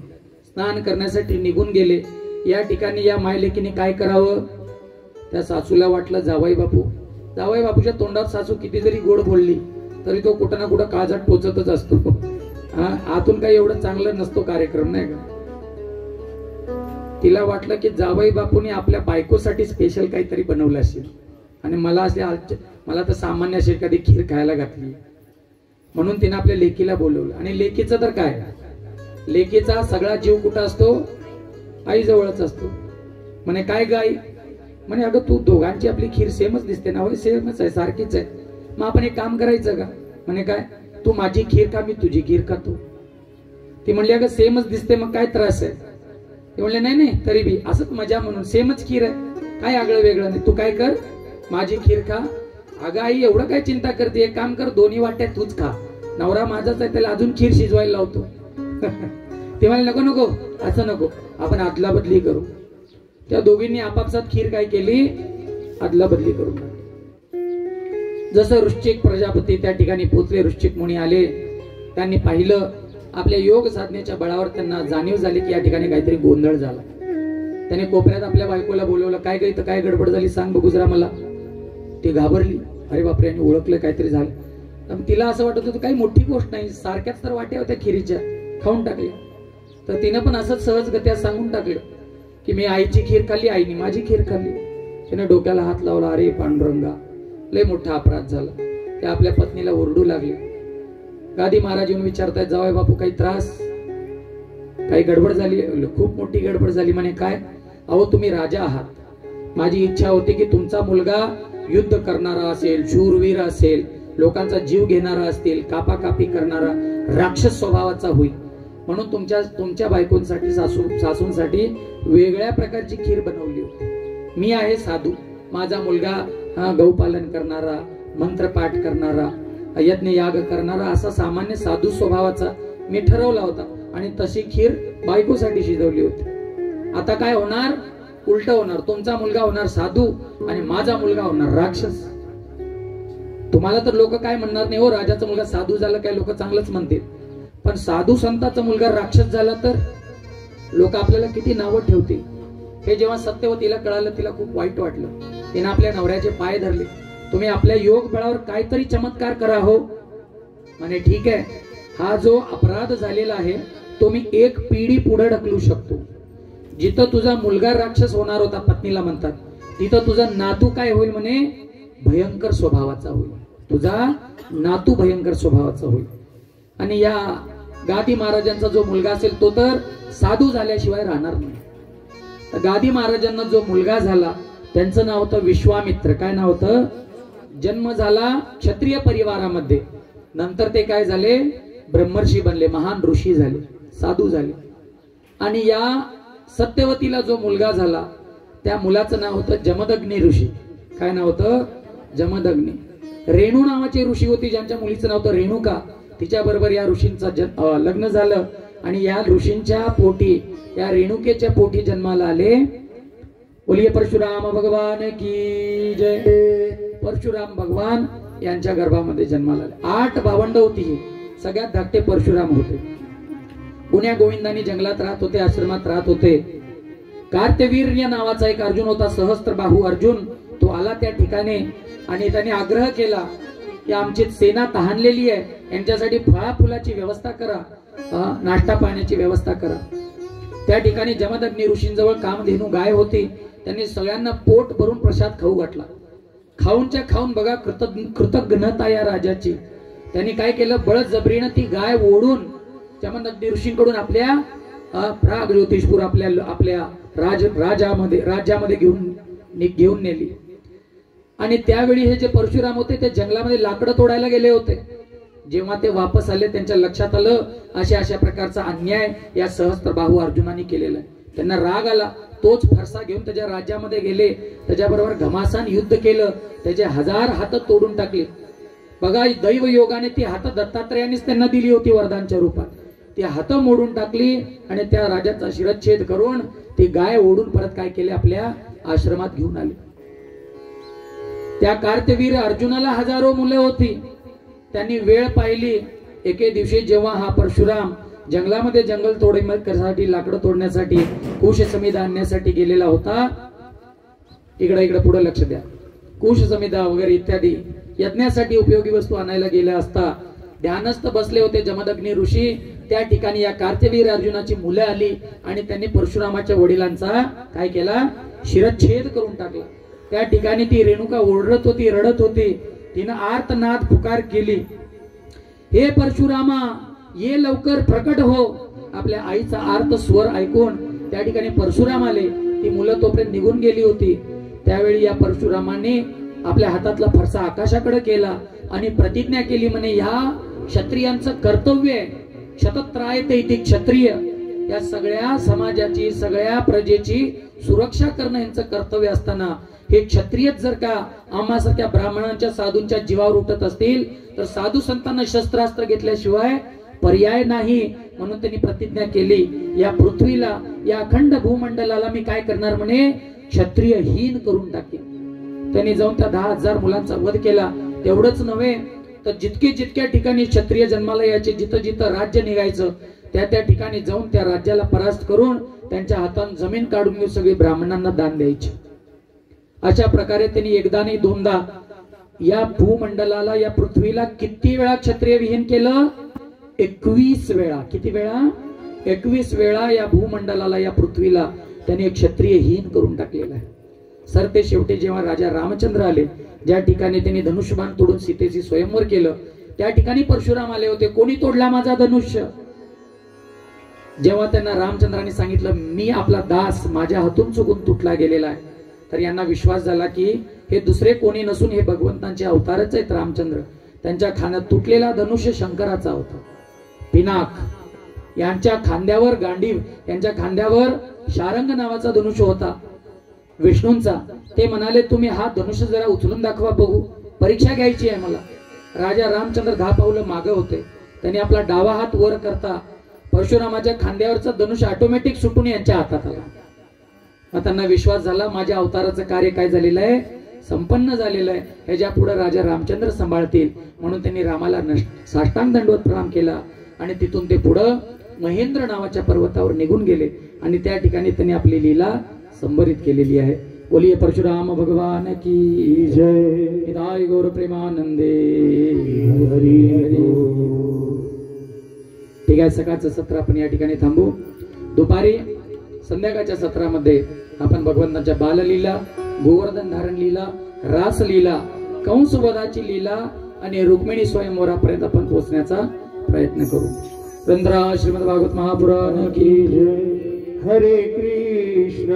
स्नान करण्यासाठी निघून गेले. या ठिकाणी या मायलेकीने काय करावं? त्या सासूला वाटलं जावई बापूच्या तोंडात सासू किती जरी गोड बोलली तरी तो कुठं ना कुठं काळजात टोचतच असतो. आतून काही एवढं चांगलं नसतो कार्यक्रम, नाही का? तिला वाटलं की जावई बापूने आपल्या बायकोसाठी स्पेशल काहीतरी बनवलं असेल आणि मला तर सामान्य अशी एखादी खीर खायला घातली, म्हणून तिने आपल्या लेकीला बोलवलं. आणि लेकीचं तर काय, लेकीचा सगळा जीव कुठं असतो? आई जवळच असतो. म्हणे काय गाई? म्हणे अगं तू दोघांची आपली खीर सेमच दिसते ना? होय सेमच आहे, सारखीच आहे. मग आपण एक काम करायचं का? म्हणे काय? तू माझी खीर का, मी तुझी खीर खातो. ती म्हणली अगं सेमच दिसते, मग काय त्रास आहे? ते म्हणले नाही तरी बी असंच मजा म्हणून, सेमच खीर आहे, काय आगळं वेगळं नाही. तू काय कर, माझी खीर खा. अगं आई एवढं काय चिंता करते? एक काम कर, 2 वाट्या तूच खा, नवरा माझाच आहे, त्याला अजून खीर शिजवायला लावतो. ते म्हणले नको असं नको, आपण आदला बदली करू. त्या दोघींनी आपापसात खीर काय केली? आदला बदली करून. जसं वृश्चिक प्रजापती त्या ठिकाणी पोचले, वृश्चिक मुनी आले, त्यांनी पाहिलं, आपल्या योग साधनेच्या बळावर त्यांना जाणीव झाली की या ठिकाणी काहीतरी गोंधळ झाला. त्याने कोपऱ्यात आपल्या बायकोला बोलवलं, काय गं इथं काय गडबड झाली, सांग बघू जरा मला. ती घाबरली, अरे बापरे, यांनी ओळखलं काहीतरी झालं. तिला असं वाटत होतं काही मोठी गोष्ट नाही, सारख्याच तर वाट्या होत्या खिरीच्या, खाऊन टाकल्या. तर तिनं पण असंच सहजगत्या सांगून टाकलं की मी आईची खीर खाल्ली, आईने माझी खीर खाल्ली. तिने डोक्याला हात लावला, अरे पांडुरंगा, लय मोठा अपराध झाला. ते आपल्या पत्नीला ओरडू लागले. गादी महाराज येऊन विचारतायत, जावई बापू काही त्रास, काही गडबड झाली? खूप मोठी गडबड झाली. म्हणे काय? अहो तुम्ही राजा आहात, माझी इच्छा होती की तुमचा मुलगा युद्ध करणारा असेल, शूरवीर असेल, लोकांचा जीव घेणारा असतील, कापाकापी करणारा, राक्षस स्वभावाचा होईल, म्हणून तुमच्या बायकोंसाठी सासूंसाठी वेगळ्या प्रकारची खीर बनवली होती. मी आहे साधू, माझा मुलगा गौपालन करणारा, मंत्रपाठ करणारा, यज्ञ याग करणारा, असा सामान्य साधू स्वभावाचा मी ठरवला होता आणि तशी खीर बायकोसाठी शिजवली होती. आता काय होणार? उलट होणार. तुमचा मुलगा होणार साधू आणि माझा मुलगा होणार राक्षस. तुम्हाला तर लोक काय म्हणणार नाही, हो राजाचा मुलगा साधू झाला काय, लोक चांगलंच म्हणतील. पण साधू संताचा मुलगा राक्षस झाला तर लोक आपल्याला किती नावं ठेवतील. हे जेव्हा सत्यवतीला कळालं, तिला खूप वाईट वाटलं. तिने आपल्या नवऱ्याचे पाय धरले, तुम्ही आपल्या योग बळावर काहीतरी चमत्कार करा हो. म्हणे ठीक आहे, हा जो अपराध झालेला आहे तो मी 1 पिढी पुढे ढकलू शकतो. जिथं तुझा मुलगा राक्षस होणार होता, पत्नीला म्हणतात, तिथं तुझा नातू काय होईल? म्हणे भयंकर स्वभावाचा होईल. तुझा नातू भयंकर स्वभावाचा होईल. आणि या गादी महाराजांचा जो मुलगा असेल तो तर साधू झाल्याशिवाय राहणार नाही. तर गादी महाराजांना जो मुलगा झाला त्यांचं नाव होतं विश्वामित्र. काय नाव होतं? जन्म झाला क्षत्रिय परिवारामध्ये, नंतर ते काय झाले? ब्रह्मर्षी बनले, महान ऋषी झाले, साधू झाले. आणि या सत्यवतीला जो मुलगा झाला त्या मुलाचं नाव होतं जमदग्नी ऋषी. काय नाव होतं? जमदग्नी. रेणू नावाची ऋषी होती ज्यांच्या मुलीचं नाव होतं रेणुका. तिच्या बरोबर या ऋषींचं लग्न झालं आणि या ऋषींच्या पोटी, या रेणुकेच्या पोटी जन्माला आले. बोलिये परशुराम भगवान की जय. परशुराम भगवान यांच्या गर्भामध्ये जन्माला आले. 8 भावंड होती, सगळ्यात धाकटे परशुराम होते. गुण्या गोविंदानी जंगलात राहत होते, आश्रमात राहत होते. कार्तवीर्य नावाचा एक अर्जुन होता, सहस्त्रबाहू अर्जुन. तो आला त्या ठिकाणी आणि त्याने आग्रह केला की आमची सेना तहानलेली आहे, यांच्यासाठी फळा फुलाची व्यवस्था करा, नाश्ता पाण्याची व्यवस्था करा. त्या ठिकाणी जमदग्नी ऋषींजवळ कामधेनू गाय होती. त्यांनी सगळ्यांना पोट भरून प्रसाद खाऊ घातला. खाऊनच्या खाऊन बघा कृतज्ञता या राजाची. त्यांनी काय केलं? बळजबरीनं ती गाय ओढून जमदग्नी ऋषींकडून आपल्या प्राग ज्योतिषपूर आपल्या राज्यामध्ये घेऊन नेली. आणि त्यावेळी हे जे परशुराम होते ते जंगलामध्ये लाकडं तोडायला गेले होते. जेव्हा ते वापस आले त्यांच्या लक्षात आलं अशा प्रकारचा अन्याय या सहस्त्रबाहू अर्जुनाने केलेला आहे. त्यांना राग आला. तोच फरसा घेऊन त्याच्या राज्यामध्ये गेले. त्याच्याबरोबर घमासान युद्ध केलं. त्याचे 1000 हात तोडून टाकले. बघा, दैव योगाने ती हात दत्तात्रयानेच त्यांना दिली होती वरदानच्या रूपात. ती हात मोडून टाकली आणि त्या राजाचा शिरच्छेद करून ती गाय ओढून परत काय केले, आपल्या आश्रमात घेऊन आले. त्या कार्तवीर अर्जुनाला हजारो मुलं होती. त्यांनी वेळ पाहिली. एके दिवशी जेव्हा हा परशुराम जंगलामध्ये जंगल तोडण्यासाठी, लाकडं तोडण्यासाठी, कुश समिधा आणण्यासाठी गेलेला होता. इकडे पुढे लक्ष द्या. कुश समिधा वगैरे इत्यादी यज्ञासाठी उपयोगी वस्तू आणायला गेला असता ध्यानस्थ बसले होते जमदग्नी ऋषी. त्या ठिकाणी या कार्तवीर अर्जुनाची मुलं आली आणि त्यांनी परशुरामाच्या वडिलांचा काय केला, शिरच्छेद करून टाकला. त्या ठिकाणी ती रेणुका ओरडत होती, रडत होती. तिनं आर्तनाद पुकार केली, हे परशुरामा ये लवकर प्रकट हो. आपल्या आईचा आर्त स्वर ऐकून त्या ठिकाणी परशुराम आले. ती मुलं तोपर्यंत निघून गेली होती. त्यावेळी या परशुरामाने आपल्या हातातला फरसा आकाशाकडे केला आणि प्रतिज्ञा केली, म्हणे ह्या क्षत्रियांचं कर्तव्य आहे, क्षत्रत्रायते इति क्षत्रिय, या सगळ्या समाजाची, सगळ्या प्रजेची सुरक्षा करणं यांचं कर्तव्य असताना हे क्षत्रिय जर का आम्हासारख्या ब्राह्मणांच्या, साधूंच्या जीवावर उठत असतील तर साधू संतांना शस्त्रास्त्र घेतल्याशिवाय पर्याय नाही. म्हणून त्यांनी प्रतिज्ञा केली, या पृथ्वीला, या अखंड भूमंडलाला मी काय करणार, म्हणे क्षत्रियहीन करून टाकेन. त्यांनी जाऊन त्या 10,000 मुलांचा वध केला. तेवढंच नव्हे तर जितक्या ठिकाणी क्षत्रिय जन्माला यायचे, जिथं राज्य निघायचं त्या ठिकाणी जाऊन त्या राज्याला परास्त करून त्यांच्या हातातून जमीन काढून घेऊन सगळी ब्राह्मणांना दान द्यायचे. अशा प्रकारे त्यांनी एकदा नाही दोनदा या भूमंडलाला, या पृथ्वीला किती वेळा क्षत्रिय विहीन केलं, 21 वेळा. किती वेळा? 21 वेळा या भूमंडलाला, या पृथ्वीला त्यांनी क्षत्रियहीन करून टाकलेला आहे. सर ते शेवटी जेव्हा राजा रामचंद्र आले, ज्या ठिकाणी त्यांनी धनुष्यबाण तोडून सीतेची स्वयंवर केलं, त्या ठिकाणी परशुराम आले होते. कोणी तोडला माझा धनुष्य? जेव्हा त्यांना रामचंद्रांनी सांगितलं, मी आपला दास, माझ्या हातून चुकून तुटला गेलेला आहे, तर यांना विश्वास झाला की हे दुसरे कोणी नसून हे भगवंतांचे अवतारच आहेत रामचंद्र. त्यांच्या खांद्यात तुटलेला धनुष्य शंकराचा होता. पिनाक यांच्या खांद्यावर गांडीव, यांच्या खांद्यावर शारंग नावाचा धनुष्य होता विष्णूंचा. ते म्हणाले, तुम्ही हा धनुष्य जरा उचलून दाखवा बघू, परीक्षा घ्यायची आहे मला. राजा रामचंद्र 10 पावलं मागे होते. त्यांनी आपला डावा हात वर करता परशुरामाच्या खांद्यावरचा धनुष्य ऑटोमॅटिक सुटून यांच्या हातात आला. मग त्यांना विश्वास झाला, माझ्या अवताराचं कार्य काय झालेलं आहे, संपन्न झालेलं आहे. ह्याच्या पुढे राजा रामचंद्र सांभाळतील. म्हणून त्यांनी रामाला साष्टांग दंडवत प्रणाम केला आणि तिथून ते पुढे महेंद्र नावाच्या पर्वतावर निघून गेले आणि त्या ठिकाणी त्यांनी आपली लीला संबरित केलेली आहे. बोलिए परशुराम भगवान की जय. हिदाय गौर प्रेमानंदे हरी हरी. ठीक आहे, सकाळचं सत्र आपण या ठिकाणी थांबू. दुपारी संध्याकाळच्या सत्रामध्ये आपण भगवंतांच्या बाललीला, गोवर्धन धारण लीला, रासलीला, कंसवधाची लीला आणि रुक्मिणी स्वयंवरापर्यंत आपण पोहोचण्याचा प्रयत्न करू. रंध्रा श्रीमद भागवत महापुराण की जय. हरे कृष्ण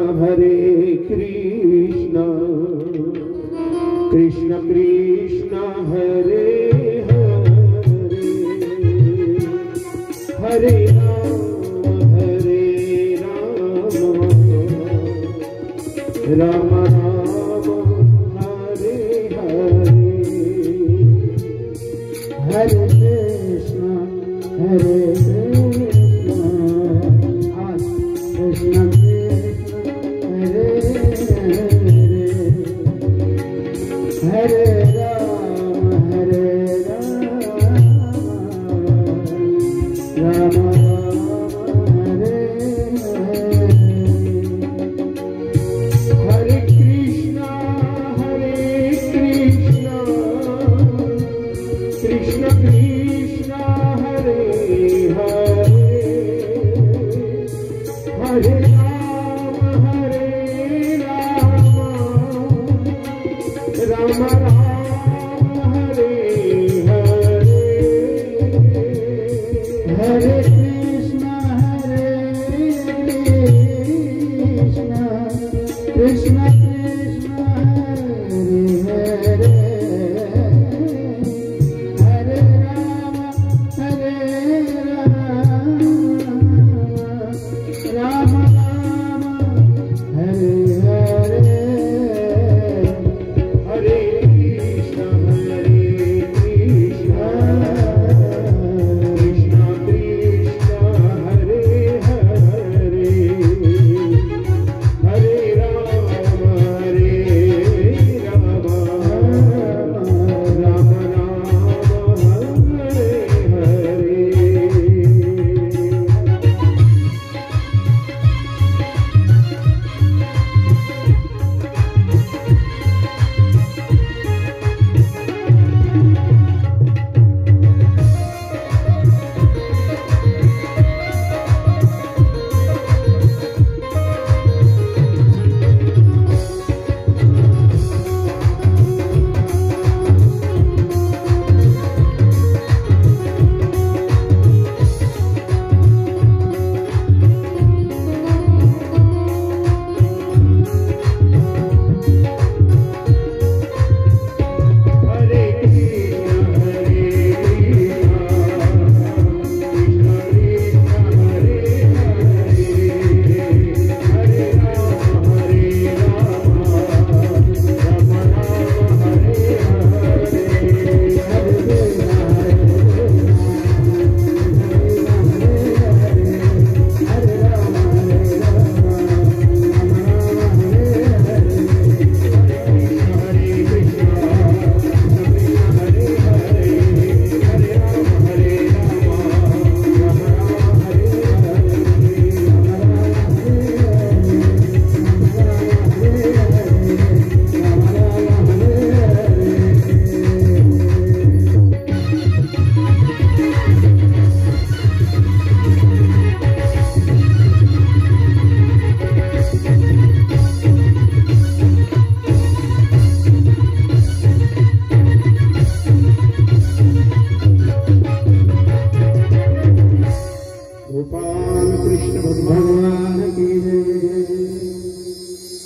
कृष्ण कृष्ण हरे हरे हरे राम राम राम हरे हरे कृष्ण कृष्ण हरे राम राम हरे हरे कृष्ण कृष्ण कृष्ण हरे हरे हरे राम